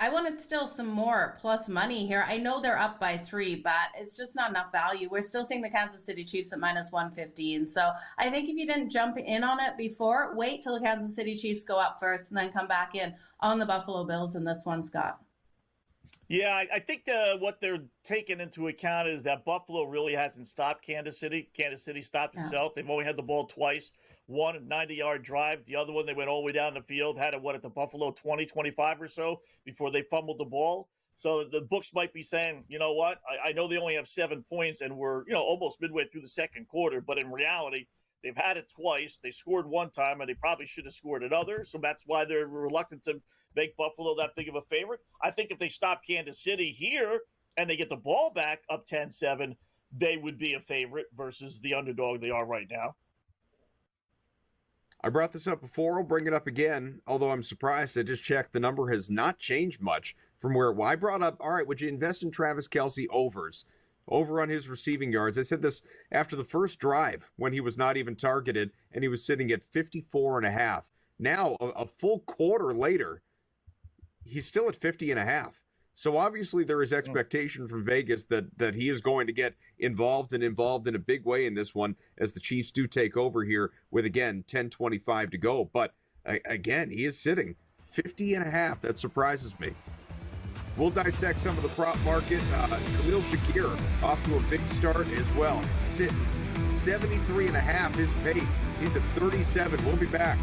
wanted still some more plus money here. I know they're up by 3, but it's just not enough value. We're still seeing the Kansas City Chiefs at -115. So I think if you didn't jump in on it before, wait till the Kansas City Chiefs go up first and then come back in on the Buffalo Bills in this one, Scott. Yeah, I think what they're taking into account is that Buffalo really hasn't stopped Kansas City. Kansas City stopped itself. They've only had the ball twice. One, a 90-yard drive. The other one, they went all the way down the field, had it, at the Buffalo 20, 25 or so before they fumbled the ball. So the books might be saying, you know what, I know they only have 7 points and we're, almost midway through the second quarter. But in reality, they've had it twice. They scored one time, and they probably should have scored another. So that's why they're reluctant to make Buffalo that big of a favorite. I think if they stop Kansas City here and they get the ball back up 10-7, they would be a favorite versus the underdog they are right now. I brought this up before. I'll bring it up again, although I'm surprised. I just checked. The number has not changed much from where I brought up, all right, would you invest in Travis Kelce overs? Over on his receiving yards. I said this after the first drive when he was not even targeted, and he was sitting at 54.5. Now, a full quarter later, he's still at 50.5. So obviously there is expectation from Vegas that he is going to get involved in a big way in this one as the Chiefs do take over here with, again, 10:25 to go. But again, he is sitting 50.5. That surprises me. We'll dissect some of the prop market. Khalil Shakir off to a big start as well. Sitting 73.5 his pace. He's at 37. We'll be back.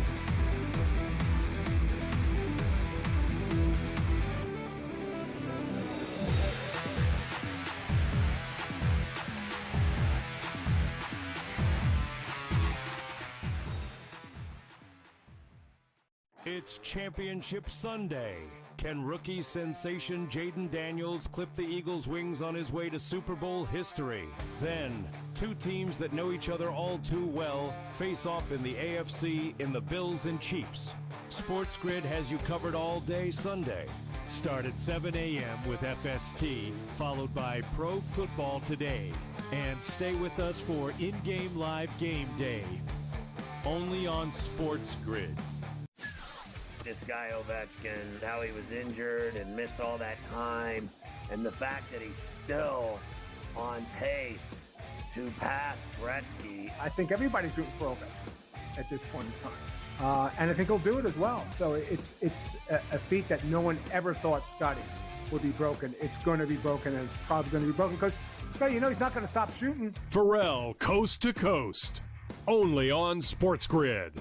It's Championship Sunday. Can rookie sensation Jaden Daniels clip the Eagles' wings on his way to Super Bowl history? Then, two teams that know each other all too well face off in the AFC in the Bills and Chiefs. SportsGrid has you covered all day Sunday. Start at 7 a.m. with FST, followed by Pro Football Today. And stay with us for in-game live game day. Only on SportsGrid. This guy Ovechkin, how he was injured and missed all that time, and the fact that he's still on pace to pass Gretzky. I think everybody's rooting for Ovechkin at this point in time, and I think he'll do it as well. So it's a feat that no one ever thought Scotty would be broken. It's going to be broken, and it's probably going to be broken because Scotty, he's not going to stop shooting. Pharrell, coast to coast, only on SportsGrid.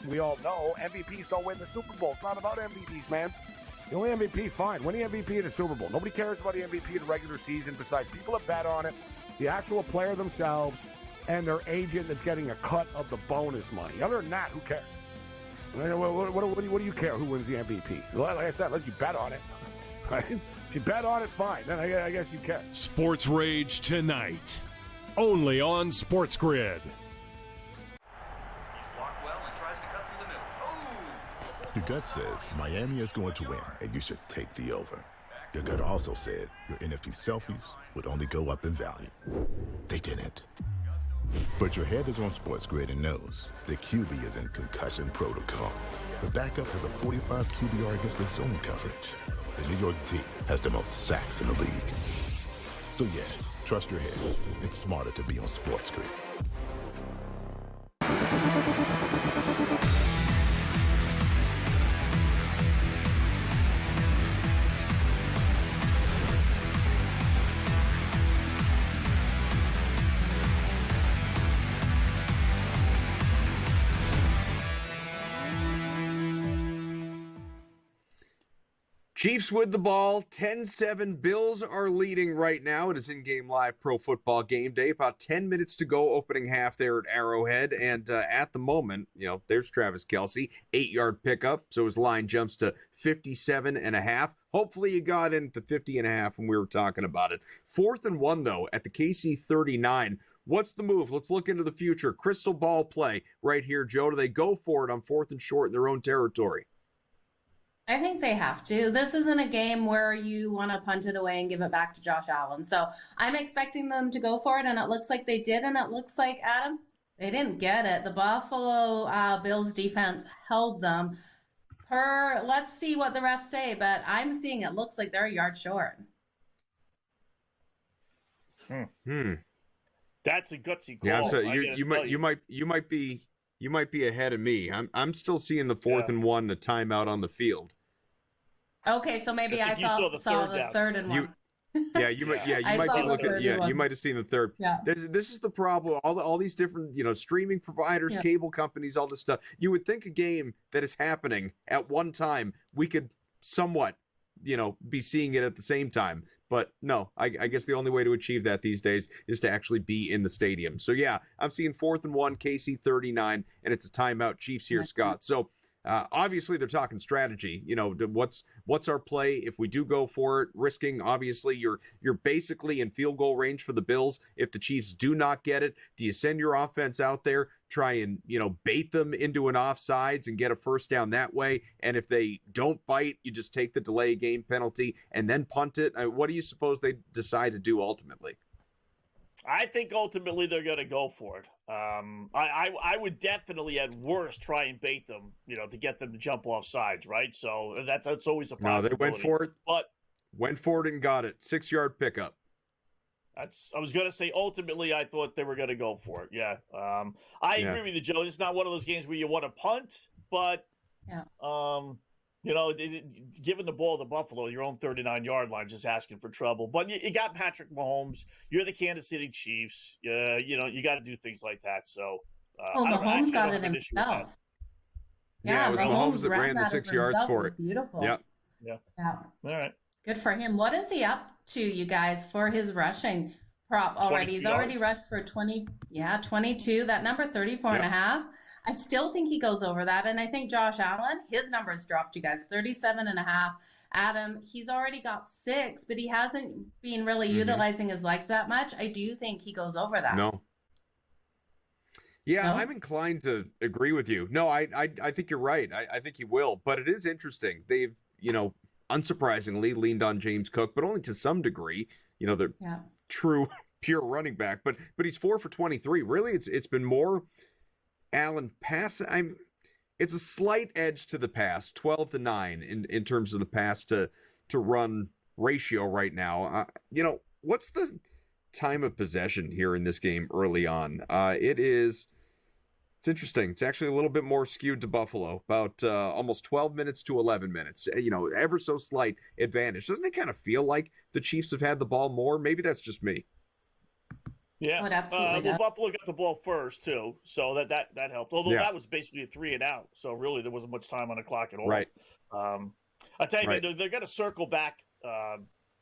We all know MVPs don't win the Super Bowl. It's not about MVPs, man. The only MVP, fine. Win the MVP in the Super Bowl. Nobody cares about the MVP in the regular season besides people that bet on it, the actual player themselves, and their agent that's getting a cut of the bonus money. Other than that, who cares? What do you care who wins the MVP? Like I said, unless you bet on it. Right? If you bet on it, fine. Then I guess you care. Sports Rage tonight, only on SportsGrid. Your gut says Miami is going to win, and you should take the over. Your gut also said your NFT selfies would only go up in value. They didn't. But your head is on SportsGrid and knows the QB is in concussion protocol. The backup has a 45 QBR against the zone coverage. The New York team has the most sacks in the league. So yeah, Trust your head. It's smarter to be on SportsGrid. Chiefs with the ball, 10-7. Bills are leading right now. It is in-game live pro football game day. About 10 minutes to go, opening half there at Arrowhead. And at the moment, there's Travis Kelce, 8-yard pickup. So his line jumps to 57.5. Hopefully you got in to 50.5 when we were talking about it. 4th and 1, though, at the KC 39. What's the move? Let's look into the future. Crystal ball play right here, Joe. Do they go for it on 4th and short in their own territory? I think they have to. This isn't a game where you want to punt it away and give it back to Josh Allen. So I'm expecting them to go for it, and it looks like they did, and it looks like, Adam, they didn't get it. The Buffalo Bills defense held them. Let's see what the refs say, but I'm seeing it looks like they're a yard short. That's a gutsy call. Yeah, so you might be ahead of me. I'm still seeing the 4th and 1, a timeout on the field. Okay, so maybe I saw the 3rd and 1. You might be looking. Yeah, you might have seen the third. Yeah. This is the problem. All these different streaming providers, cable companies, all this stuff. You would think a game that is happening at one time, we could somewhat be seeing it at the same time. But no, I guess the only way to achieve that these days is to actually be in the stadium. So yeah, I'm seeing 4th and 1, KC 39, and it's a timeout. Chiefs here, Scott. So obviously they're talking strategy. What's our play if we do go for it? Risking, obviously, you're basically in field goal range for the Bills. If the Chiefs do not get it, do you send your offense out there, try and bait them into an offsides and get a first down that way? And if they don't bite, you just take the delay game penalty and then punt it. What do you suppose they decide to do ultimately? I think ultimately they're going to go for it. I would definitely, at worst, try and bait them, to get them to jump off sides, right? So that's always a possibility. No, they went for it. But went for it and got it. 6-yard pickup. I was going to say, ultimately, I thought they were going to go for it. Yeah. I agree with you, Joe. It's not one of those games where you want to punt, but giving the ball to Buffalo, your own 39-yard line, just asking for trouble. But you got Patrick Mahomes. You're the Kansas City Chiefs. You got to do things like that. So, Mahomes got it himself. Yeah, it was Mahomes that ran the 6 yards for it. Beautiful. Yeah. All right. Good for him. What is he up to, you guys, for his rushing prop already? He's already rushed for 22. That number 34.5. I still think he goes over that. And I think Josh Allen, his numbers dropped, you guys, 37.5. Adam, he's already got 6, but he hasn't been really utilizing his legs that much. I do think he goes over that. No. Yeah, no? I'm inclined to agree with you. No, I think you're right. I think he will. But it is interesting. They've, unsurprisingly leaned on James Cook, but only to some degree. The true, pure running back. But he's 4 for 23. Really, it's been more Allen pass. It's a slight edge to the pass, 12-9 in terms of the pass to run ratio right now. What's the time of possession here in this game early on? It's interesting. It's actually a little bit more skewed to Buffalo, about almost 12 minutes to 11 minutes. Ever so slight advantage. Doesn't it kind of feel like the Chiefs have had the ball more? Maybe that's just me. Yeah, absolutely. Buffalo got the ball first too, so that helped. Although that was basically a 3 and out, so really there wasn't much time on the clock at all. Right. I tell you, man, they're going to circle back.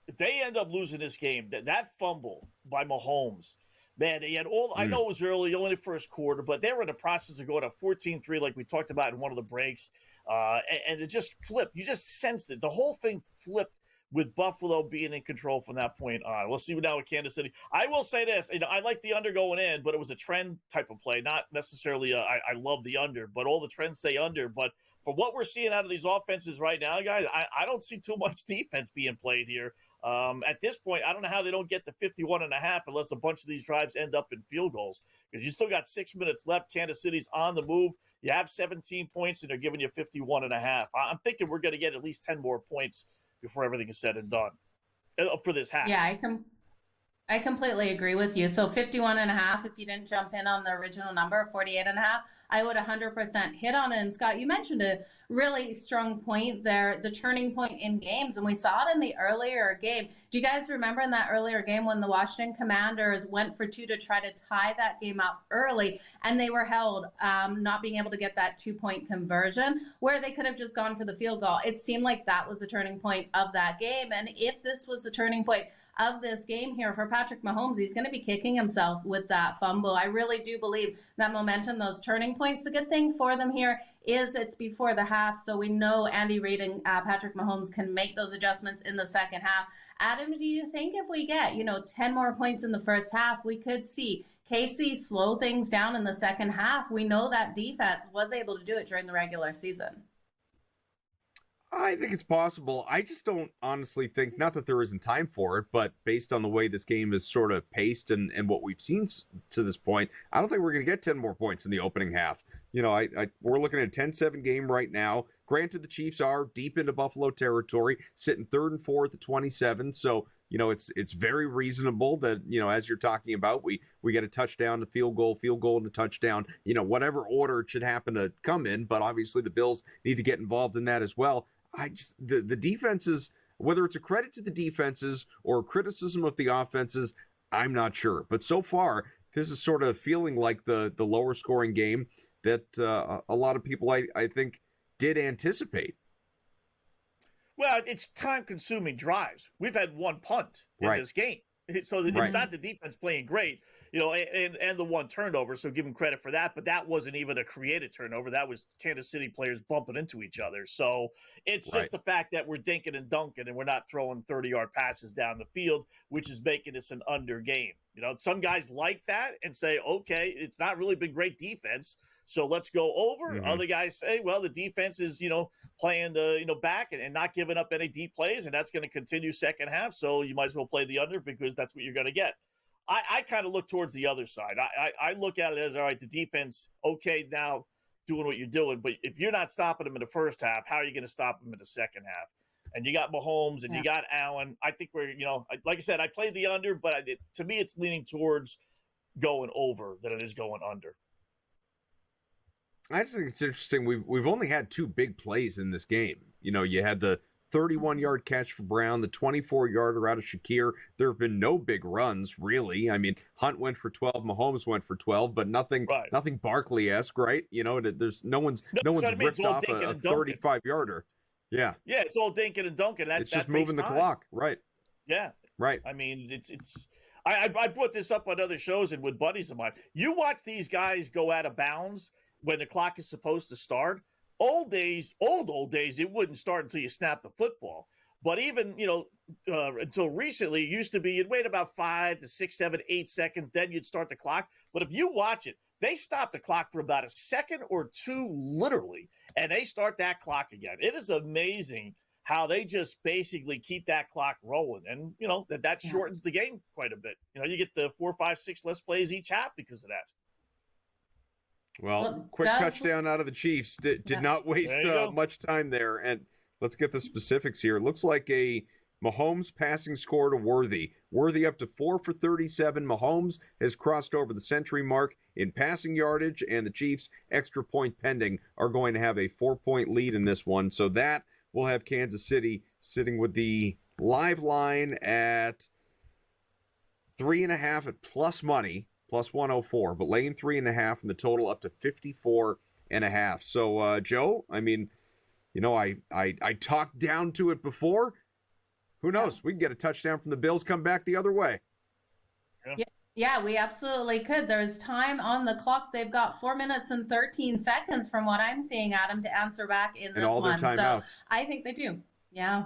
If they end up losing this game, that fumble by Mahomes, man, they had all. I know it was early, only the first quarter, but they were in the process of going to 14-3, like we talked about in one of the breaks, and it just flipped. You just sensed it. The whole thing flipped with Buffalo being in control from that point on. We'll see now with Kansas City. I will say this. I like the under going in, but it was a trend type of play, not necessarily I love the under, but all the trends say under. But for what we're seeing out of these offenses right now, guys, I don't see too much defense being played here. At this point, I don't know how they don't get to 51.5 unless a bunch of these drives end up in field goals, because you still got 6 minutes left. Kansas City's on the move. You have 17 points, and they're giving you 51.5. I'm thinking we're going to get at least 10 more points before everything is said and done for this half. Yeah, I completely agree with you. So 51.5, if you didn't jump in on the original number, 48.5, I would 100% hit on it. And Scott, you mentioned a really strong point there, the turning point in games. And we saw it in the earlier game. Do you guys remember in that earlier game when the Washington Commanders went for 2 to try to tie that game up early, and they were held, not being able to get that 2-point conversion where they could have just gone for the field goal? It seemed like that was the turning point of that game. And if this was the turning point of this game here for Patrick Mahomes, he's going to be kicking himself with that fumble. I really do believe that momentum, those turning points, the good thing for them here is it's before the half, so we know Andy Reid and Patrick Mahomes can make those adjustments in the second half. Adam, do you think if we get 10 more points in the first half, we could see KC slow things down in the second half? We know that defense was able to do it during the regular season. I think it's possible. I just don't honestly think, not that there isn't time for it, but based on the way this game is sort of paced and what we've seen to this point, I don't think we're going to get 10 more points in the opening half. We're looking at a 10-7 game right now. Granted, the Chiefs are deep into Buffalo territory, sitting 3rd and 4th at 27. So, it's very reasonable that, as you're talking about, we get a touchdown, a field goal, and a touchdown, whatever order it should happen to come in. But obviously the Bills need to get involved in that as well. The defenses, whether it's a credit to the defenses or a criticism of the offenses, I'm not sure. But so far, this is sort of feeling like the lower scoring game that a lot of people, I think, did anticipate. Well, it's time-consuming drives. We've had one punt in this game. So it's not the defense playing great, and the one turnover, so give them credit for that. But that wasn't even a created turnover. That was Kansas City players bumping into each other. So it's just the fact that we're dinking and dunking and we're not throwing 30-yard passes down the field, which is making this an under game. Some guys like that and say, okay, it's not really been great defense, so let's go over. Mm-hmm. Other guys say, well, the defense is, playing back and not giving up any deep plays, and that's going to continue second half. So you might as well play the under because that's what you're going to get. I kind of look towards the other side. I look at it as, all right, the defense, okay, now doing what you're doing, but if you're not stopping them in the first half, how are you going to stop them in the second half? And you got Mahomes and you got Allen. I think we're, like I said, I played the under, but to me, it's leaning towards going over than it is going under. I just think it's interesting. We've only had 2 big plays in this game. You had the 31-yard catch for Brown, the 24-yarder out of Shakir. There have been no big runs, really. I mean, Hunt went for 12, Mahomes went for 12, but nothing Barkley-esque, right? There's no one's ripped off a 35-yarder. Yeah. Yeah, it's all dinking and dunking. It's just moving the clock, right? Yeah. Right. I mean, it's. I brought this up on other shows and with buddies of mine. You watch these guys go out of bounds when the clock is supposed to start. Old days, it wouldn't start until you snap the football. But even, until recently, it used to be you'd wait about 5 to 6, 7, 8 seconds, then you'd start the clock. But if you watch it, they stop the clock for about a second or two, literally, and they start that clock again. It is amazing how they just basically keep that clock rolling. And, that shortens the game quite a bit. You get the 4, 5, 6 less plays each half because of that. Well, quick touchdown out of the Chiefs. Did not waste much time there. And let's get the specifics here. It looks like a Mahomes passing score to Worthy. Worthy up to 4 for 37. Mahomes has crossed over the century mark in passing yardage, and the Chiefs, extra point pending, are going to have a 4-point lead in this one. So that will have Kansas City sitting with the live line at 3.5 at plus money. Plus 104, but laying 3.5 and the total up to 54.5. So, Joe, I mean, I talked down to it before. Who knows? We can get a touchdown from the Bills, come back the other way. Yeah, we absolutely could. There's time on the clock. They've got 4 minutes and 13 seconds from what I'm seeing, Adam, to answer back in this all one. Their timeouts. So I think they do. Yeah.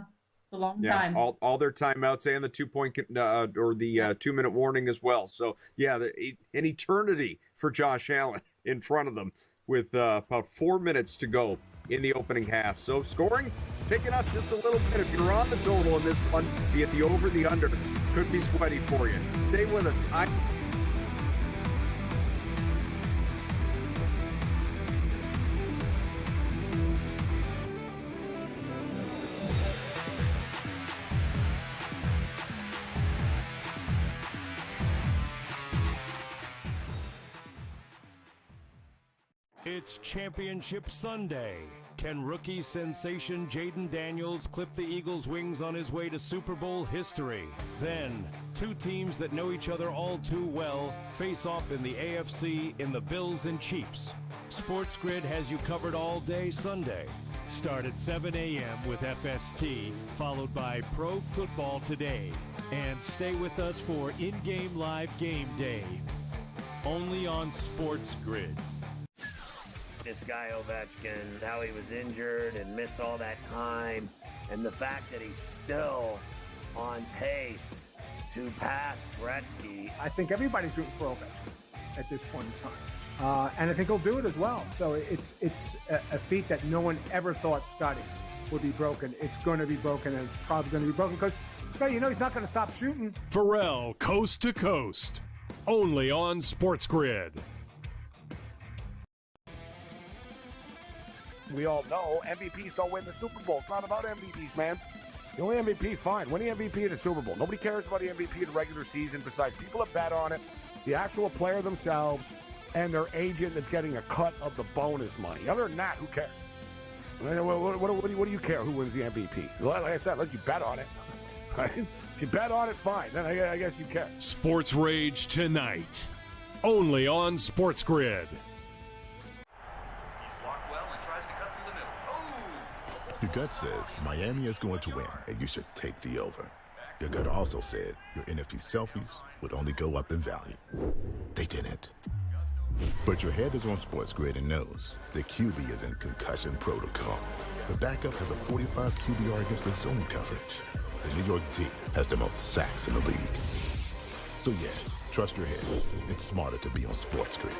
A long time. All their timeouts and the 2-point or the 2-minute warning as well. So an eternity for Josh Allen in front of them with about 4 minutes to go in the opening half. So scoring is picking up just a little bit. If you're on the total in this one, be it the over, the under, could be sweaty for you. Stay with us. It's Championship Sunday. Can rookie sensation Jaden Daniels clip the Eagles' wings on his way to Super Bowl history? Then, two teams that know each other all too well face off in the AFC in the Bills and Chiefs. SportsGrid has you covered all day Sunday. Start at 7 a.m. with FST, followed by Pro Football Today. And stay with us for in-game live game day. Only on SportsGrid. This guy Ovechkin, how he was injured and missed all that time, and the fact that he's still on pace to pass Gretzky. I think everybody's rooting for Ovechkin at this point in time. And I think he'll do it as well. So it's a feat that no one ever thought Scotty would be broken. It's going to be broken, and it's probably going to be broken because, you know, he's not going to stop shooting. Pharrell, Coast to Coast. Only on SportsGrid. We all know MVPs don't win the Super Bowl. It's not about MVPs, man. The only MVP, fine. Win the MVP of the Super Bowl. Nobody cares about the MVP of the regular season besides people that bet on it, the actual player themselves, and their agent that's getting a cut of the bonus money. Other than that, who cares? What do you care who wins the MVP? Like I said, unless you bet on it. Right? If you bet on it, fine. Then I guess you care. Sports Rage tonight. Only on SportsGrid. Your gut says Miami is going to win, and you should take the over. Your gut also said your NFT selfies would only go up in value. They didn't. But your head is on SportsGrid and knows the QB is in concussion protocol. The backup has a 45 QBR against the zone coverage. The New York D has the most sacks in the league. So yeah, trust your head. It's smarter to be on SportsGrid.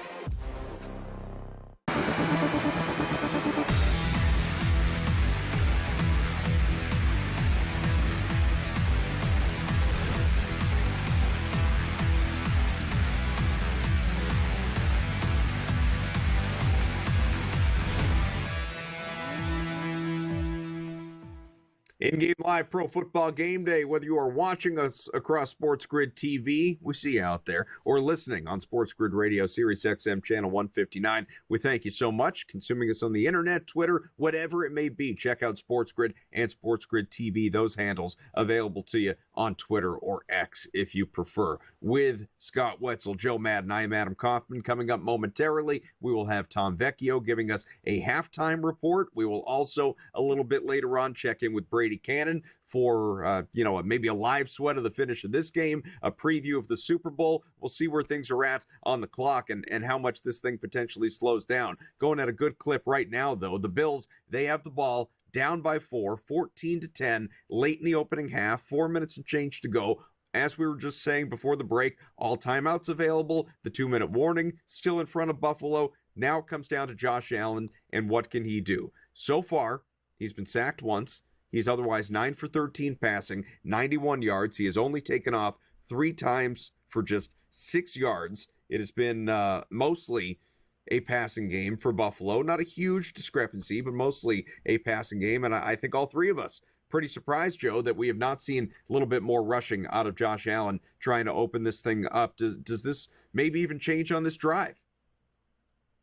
In-game live pro football game day, whether you are watching us across SportsGrid TV, we see you out there, or listening on SportsGrid Radio, Sirius XM Channel 159, we thank you so much. Consuming us on the internet, Twitter, whatever it may be, check out SportsGrid and SportsGrid TV, those handles available to you on Twitter or X if you prefer. With Scott Wetzel, Joe Madden, I am Adam Kaufman. Coming up momentarily, we will have Tom Vecchio giving us a halftime report. We will also, a little bit later on, check in with Brady Cannon for, maybe a live sweat of the finish of this game, a preview of the Super Bowl. We'll see where things are at on the clock and how much this thing potentially slows down. Going at a good clip right now, though. The Bills, they have the ball down by 4, 14-10, late in the opening half, 4 minutes and change to go. As we were just saying before the break, all timeouts available, the 2-minute warning still in front of Buffalo. Now it comes down to Josh Allen and what can he do. So far, he's been sacked once. He's otherwise 9 for 13 passing, 91 yards. He has only taken off 3 times for just 6 yards. It has been mostly a passing game for Buffalo. Not a huge discrepancy, but mostly a passing game. And I think all three of us pretty surprised, Joe, that we have not seen a little bit more rushing out of Josh Allen trying to open this thing up. Does this maybe even change on this drive?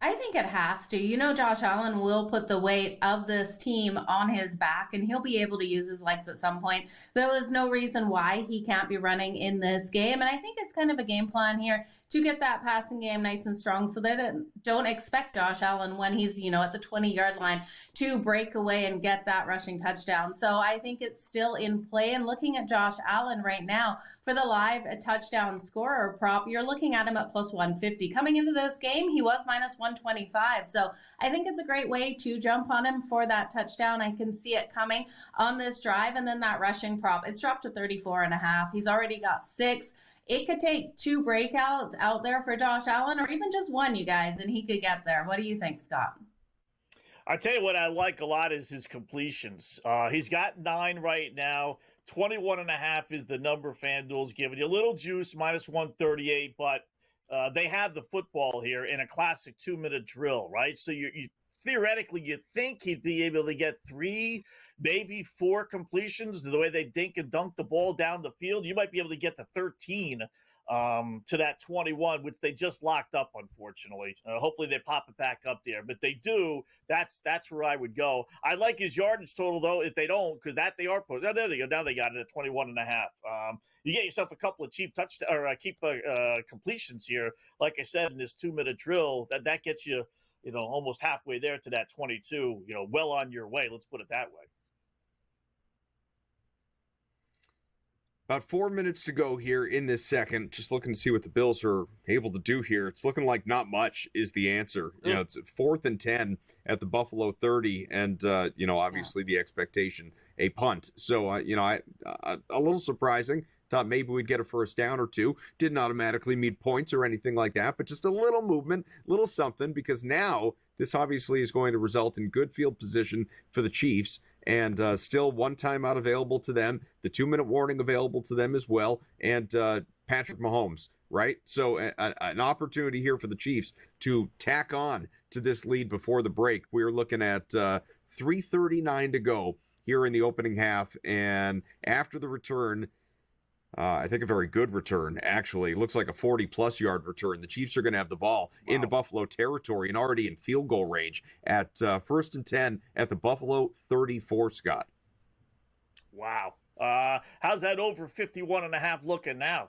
I think it has to. You know, Josh Allen will put the weight of this team on his back, and he'll be able to use his legs at some point. There is no reason why he can't be running in this game, and I think it's kind of a game plan here to get that passing game nice and strong so they don't expect Josh Allen when he's, at the 20-yard line to break away and get that rushing touchdown. So I think it's still in play. And looking at Josh Allen right now for the live touchdown scorer prop, you're looking at him at plus 150. Coming into this game, he was minus 125. So I think it's a great way to jump on him for that touchdown. I can see it coming on this drive. And then that rushing prop, it's dropped to 34.5. He's already got 6. It could take 2 breakouts out there for Josh Allen, or even just 1, you guys, and he could get there. What do you think, Scott? I tell you what I like a lot is his completions. He's got 9 right now. 21.5 is the number FanDuel's giving you. A little juice, minus 138, but they have the football here in a classic 2-minute drill, right? So you theoretically, you think he'd be able to get 3, maybe 4 completions the way they dink and dunk the ball down the field. You might be able to get to 13 to that 21, which they just locked up, unfortunately. Hopefully they pop it back up there. But they do, that's where I would go. I like his yardage total, though, if they don't, because that they are posted. Oh, there they go. Now they got it at 21.5. You get yourself a couple of cheap completions here. Like I said, in this 2-minute drill, that gets you, almost halfway there to that 22, well on your way. Let's put it that way. About 4 minutes to go here in this second. Just looking to see what the Bills are able to do here. It's looking like not much is the answer. It's 4th and 10 at the Buffalo 30, and obviously the expectation, a punt. So a little surprising. Thought maybe we'd get a first down or two. Didn't automatically mean points or anything like that, but just a little movement, little something, because now this obviously is going to result in good field position for the Chiefs. And still one timeout available to them, the 2-minute warning available to them as well, and Patrick Mahomes, right? So an opportunity here for the Chiefs to tack on to this lead before the break. We're looking at 3:39 to go here in the opening half, and after the return, I think a very good return, actually. It looks like a 40-plus yard return. The Chiefs are going to have the ball into Buffalo territory and already in field goal range at 1st and 10 at the Buffalo 34, Scott. Wow. How's that over 51.5 looking now?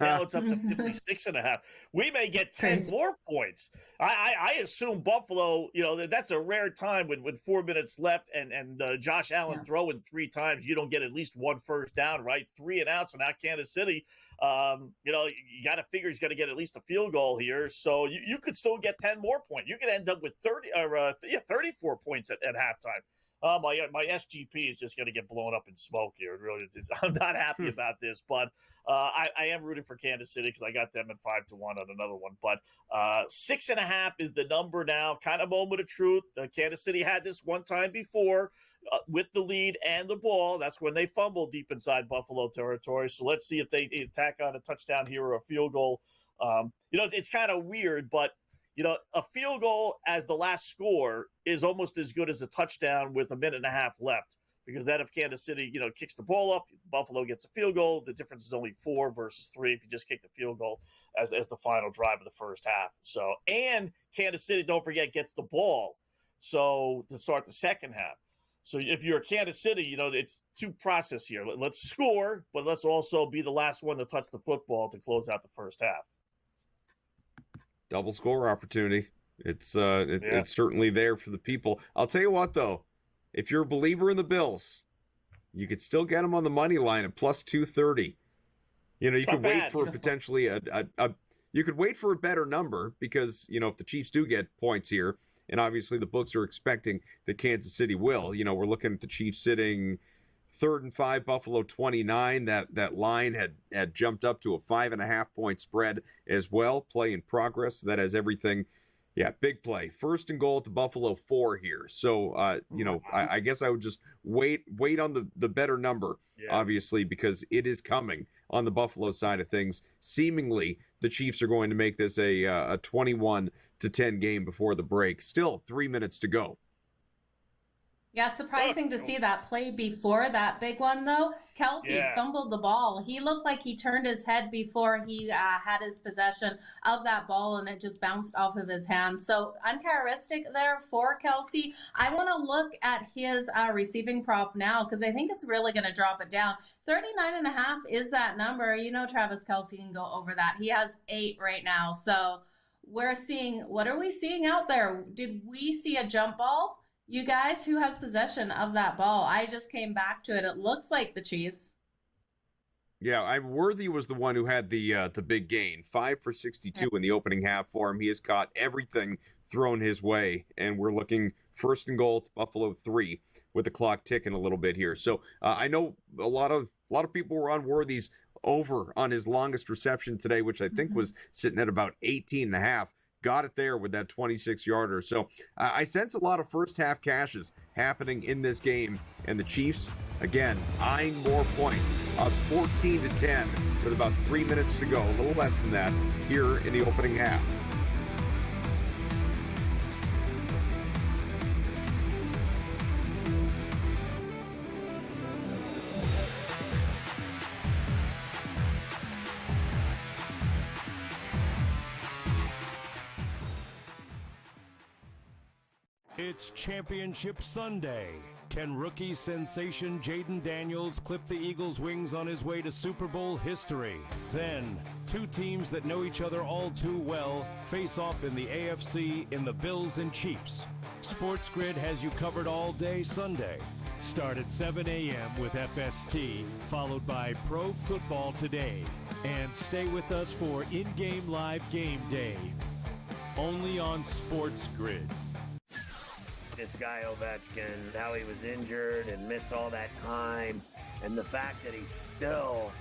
Now it's up to 56.5. We may get 10 more points. I assume Buffalo, that's a rare time when 4 minutes left and Josh Allen throwing 3 times, you don't get at least 1 first down, right? 3 and outs, and now Kansas City, you got to figure he's going to get at least a field goal here. So you could still get 10 more points. You could end up with 34 points at halftime. My SGP is just going to get blown up in smoke here. It really is. I'm not happy about this, but I am rooting for Kansas City because I got them at 5-1 on another one. But 6.5 is the number now. Kind of moment of truth. Kansas City had this one time before with the lead and the ball. That's when they fumbled deep inside Buffalo territory. So let's see if they attack on a touchdown here or a field goal. It's kind of weird, but a field goal as the last score is almost as good as a touchdown with 1.5 minutes left, because then if Kansas City, kicks the ball up, Buffalo gets a field goal. The difference is only 4 versus 3 if you just kick the field goal as the final drive of the first half. So, and Kansas City, don't forget, gets the ball so to start the second half. So if you're Kansas City, it's 2 process here. Let's score, but let's also be the last one to touch the football to close out the first half. Double score opportunity. It's certainly there for the people. I'll tell you what, though, if you're a believer in the Bills, you could still get them on the money line at plus 230. You could wait for potentially you could wait for a better number because if the Chiefs do get points here, and obviously the books are expecting that Kansas City will. We're looking at the Chiefs sitting 3rd and 5, Buffalo 29. That line had jumped up to a 5.5 point spread as well. Play in progress. That has everything. Yeah, big play. 1st and goal at the Buffalo 4 here. So, I guess I would just wait on the better number, obviously, because it is coming on the Buffalo side of things. Seemingly, the Chiefs are going to make this a 21-10 game before the break. Still 3 minutes to go. Yeah, surprising to see that play before that big one, though. Kelsey fumbled the ball. He looked like he turned his head before he had his possession of that ball, and it just bounced off of his hand. So uncharacteristic there for Kelsey. I want to look at his receiving prop now because I think it's really going to drop it down. 39.5 is that number. Travis Kelsey can go over that. He has 8 right now. So we're seeing, what are we seeing out there? Did we see a jump ball? You guys, who has possession of that ball? I just came back to it. It looks like the Chiefs. Yeah, Worthy was the one who had the big gain. 5 for 62 in the opening half for him. He has caught everything thrown his way, and we're looking 1st and goal to Buffalo 3 with the clock ticking a little bit here. So I know a lot of people were on Worthy's over on his longest reception today, which I think was sitting at about 18.5. Got it there with that 26-yarder. So I sense a lot of first-half cashes happening in this game. And the Chiefs, again, eyeing more points. Up 14-10 with about 3 minutes to go. A little less than that here in the opening half. It's Championship Sunday. Can rookie sensation Jaden Daniels clip the Eagles' wings on his way to Super Bowl history? Then, two teams that know each other all too well face off in the AFC in the Bills and Chiefs. SportsGrid has you covered all day Sunday. Start at 7 a.m. with FST, followed by Pro Football Today. And stay with us for in-game live game day. Only on SportsGrid. This guy Ovechkin, how he was injured and missed all that time, and the fact that he's still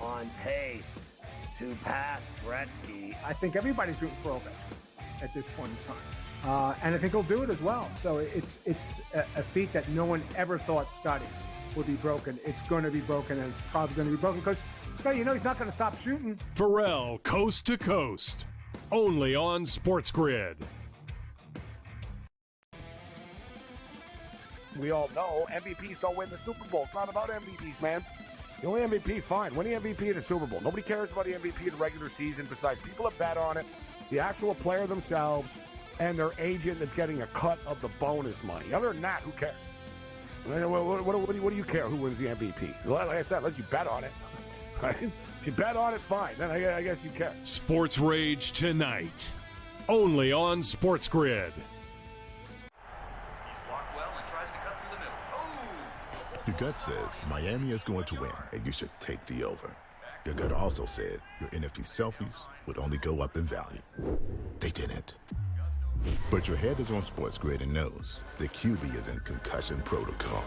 on pace to pass Gretzky. I think everybody's rooting for Ovechkin at this point in time. And I think he'll do it as well. So it's a feat that no one ever thought Scotty would be broken. It's going to be broken, and it's probably going to be broken because, he's not going to stop shooting. Pharrell, Coast to Coast. Only on SportsGrid. We all know MVPs don't win the Super Bowl. It's not about MVPs, man. The only MVP, fine. Win the MVP in the Super Bowl. Nobody cares about the MVP in the regular season besides people that bet on it, the actual player themselves, and their agent that's getting a cut of the bonus money. Other than that, who cares? What do you care who wins the MVP? Like I said, unless you bet on it. Right? If you bet on it, fine. Then I guess you care. Sports Rage tonight. Only on SportsGrid. Your gut says Miami is going to win, and you should take the over. Your gut also said your NFT selfies would only go up in value. They didn't. But your head is on SportsGrid and knows the QB is in concussion protocol.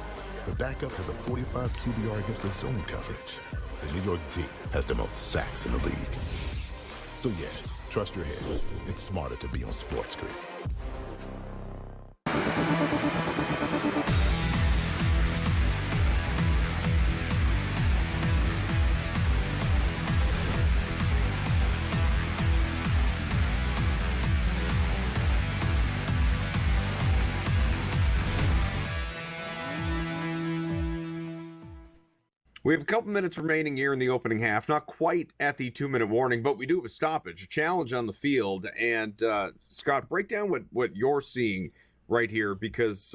The backup has a 45 QBR against the zone coverage. The New York D has the most sacks in the league. So yeah, trust your head. It's smarter to be on SportsGrid. We have a couple minutes remaining here in the opening half. Not quite at the 2-minute warning, but we do have a stoppage, a challenge on the field. And, Scott, break down what you're seeing right here because,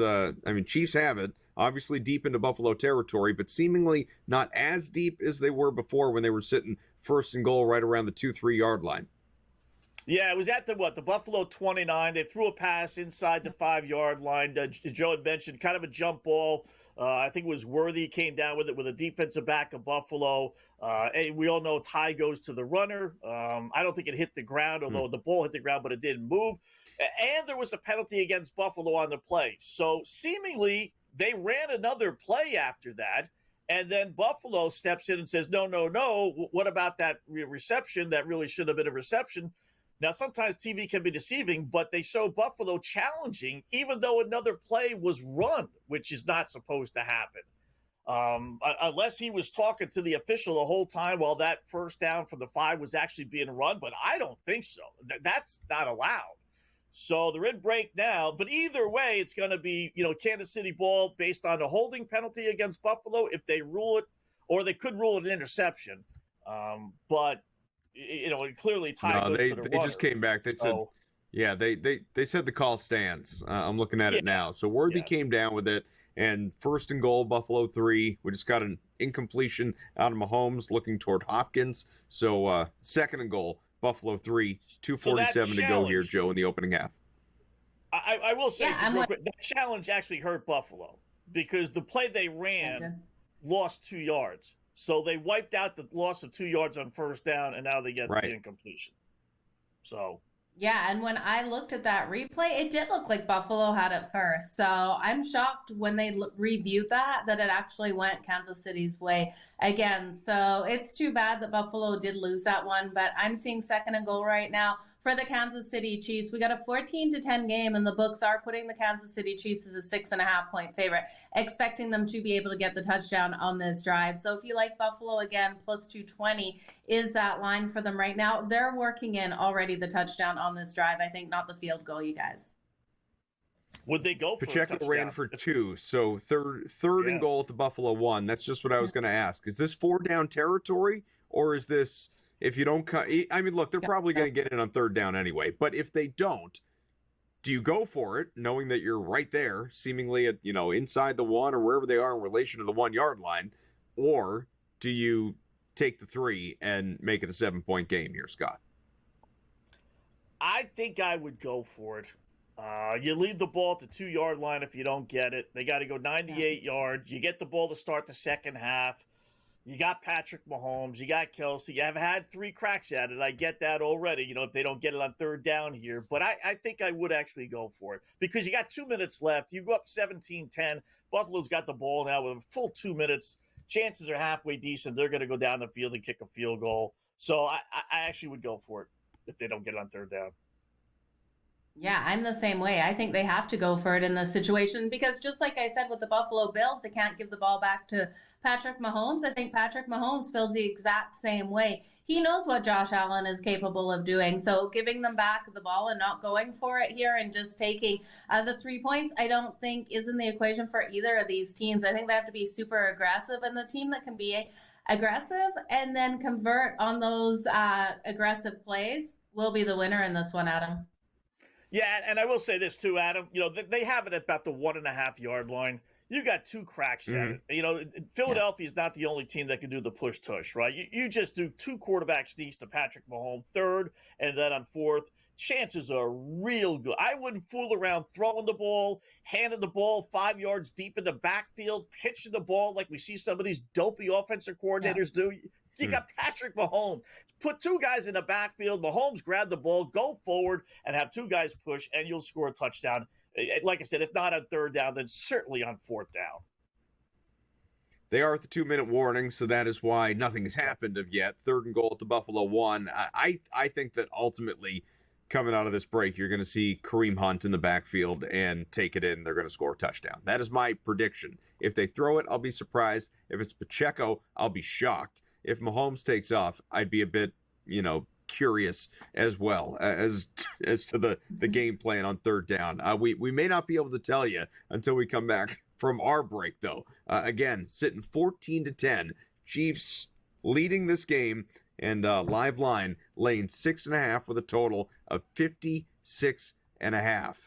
Chiefs have it, obviously deep into Buffalo territory, but seemingly not as deep as they were before when they were sitting first and goal right around the 2-3 yard line. Yeah, it was at the Buffalo 29. They threw a pass inside the 5 yard line. Joe had mentioned kind of a jump ball. I think it was Worthy came down with it with a defensive back of Buffalo. And we all know Ty goes to the runner. I don't think it hit the ground, although the ball hit the ground, but it didn't move. And there was a penalty against Buffalo on the play. So seemingly they ran another play after that. And then Buffalo steps in and says, no. What about that reception? That really should have been a reception. Now, sometimes TV can be deceiving, but they show Buffalo challenging, even though another play was run, which is not supposed to happen. Unless he was talking to the official the whole time while that first down from the 5 was actually being run, but I don't think so. That's not allowed. So they're in break now, but either way, it's going to be, Kansas City ball based on a holding penalty against Buffalo if they rule it, or they could rule it an interception. But clearly Ty goes to the runner. They just came back. They said, they said the call stands. I'm looking at it now. So Worthy came down with it, and first and goal, Buffalo 3. We just got an incompletion out of Mahomes looking toward Hopkins. So second and goal, Buffalo 3, 2:47 to go here, Joe, in the opening half. I will say real quick, that challenge actually hurt Buffalo because the play they ran lost 2 yards. So they wiped out the loss of 2 yards on first down, and now they get the incompletion. So. Yeah, and when I looked at that replay, it did look like Buffalo had it first. So I'm shocked when they reviewed that it actually went Kansas City's way again. So it's too bad that Buffalo did lose that one, but I'm seeing second and goal right now for the Kansas City Chiefs. We got a 14-10 game, and the books are putting the Kansas City Chiefs as a 6.5-point favorite, expecting them to be able to get the touchdown on this drive. So if you like Buffalo again, plus 220 is that line for them right now. They're working in already the touchdown on this drive. I think not the field goal, you guys. Would they go for Pacheco a touchdown? ran for 2, so third and goal at the Buffalo 1. That's just what I was going to ask. Is this 4-down territory, or is this if you don't – look, they're probably going to get it on third down anyway. But if they don't, Do you go for it, knowing that you're right there, seemingly at, inside the 1 or wherever they are in relation to the 1 yard line? Or do you take the 3 and make it a 7-point game here, Scott? I think I would go for it. You leave the ball at the 2 yard line if you don't get it. They got to go 98 yards. You get the ball to start the second half. You got Patrick Mahomes. You got Kelsey. You have had 3 cracks at it. I get that already, if they don't get it on third down here. But I think I would actually go for it because you got 2 minutes left. You go up 17-10. Buffalo's got the ball now with a full 2 minutes. Chances are halfway decent. They're going to go down the field and kick a field goal. So I actually would go for it if they don't get it on third down. Yeah, I'm the same way. I think they have to go for it in this situation because just like I said with the Buffalo Bills, they can't give the ball back to Patrick Mahomes. I think Patrick Mahomes feels the exact same way. He knows what Josh Allen is capable of doing. So giving them back the ball and not going for it here and just taking the 3 points, I don't think is in the equation for either of these teams. I think they have to be super aggressive, and the team that can be aggressive and then convert on those aggressive plays will be the winner in this one, Adam. Yeah, and I will say this too, Adam. They have it at about the 1.5 yard line. You got 2 cracks at it. Philadelphia is not the only team that can do the push-tush, right? You just do 2 quarterback sneaks to Patrick Mahomes, third, and then on fourth. Chances are real good. I wouldn't fool around throwing the ball, handing the ball 5 yards deep in the backfield, pitching the ball like we see some of these dopey offensive coordinators do. You got Patrick Mahomes. Put 2 guys in the backfield. Mahomes grab the ball, go forward, and have 2 guys push, and you'll score a touchdown. Like I said, if not on third down, then certainly on fourth down. They are at the 2-minute warning, so that is why nothing has happened of yet. 3rd and goal at the Buffalo 1. I think that ultimately, coming out of this break, you're going to see Kareem Hunt in the backfield and take it in. They're going to score a touchdown. That is my prediction. If they throw it, I'll be surprised. If it's Pacheco, I'll be shocked. If Mahomes takes off, I'd be a bit, curious as well as to the game plan on third down. We may not be able to tell you until we come back from our break, though. Again, sitting 14-10, Chiefs leading this game, and Live Line laying 6.5 with a total of 56.5.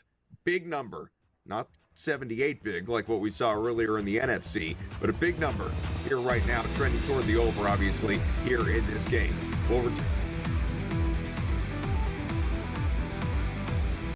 Big number, not 78 big like what we saw earlier in the NFC, but a big number here right now, trending toward the over, obviously, here in this game. We'll return.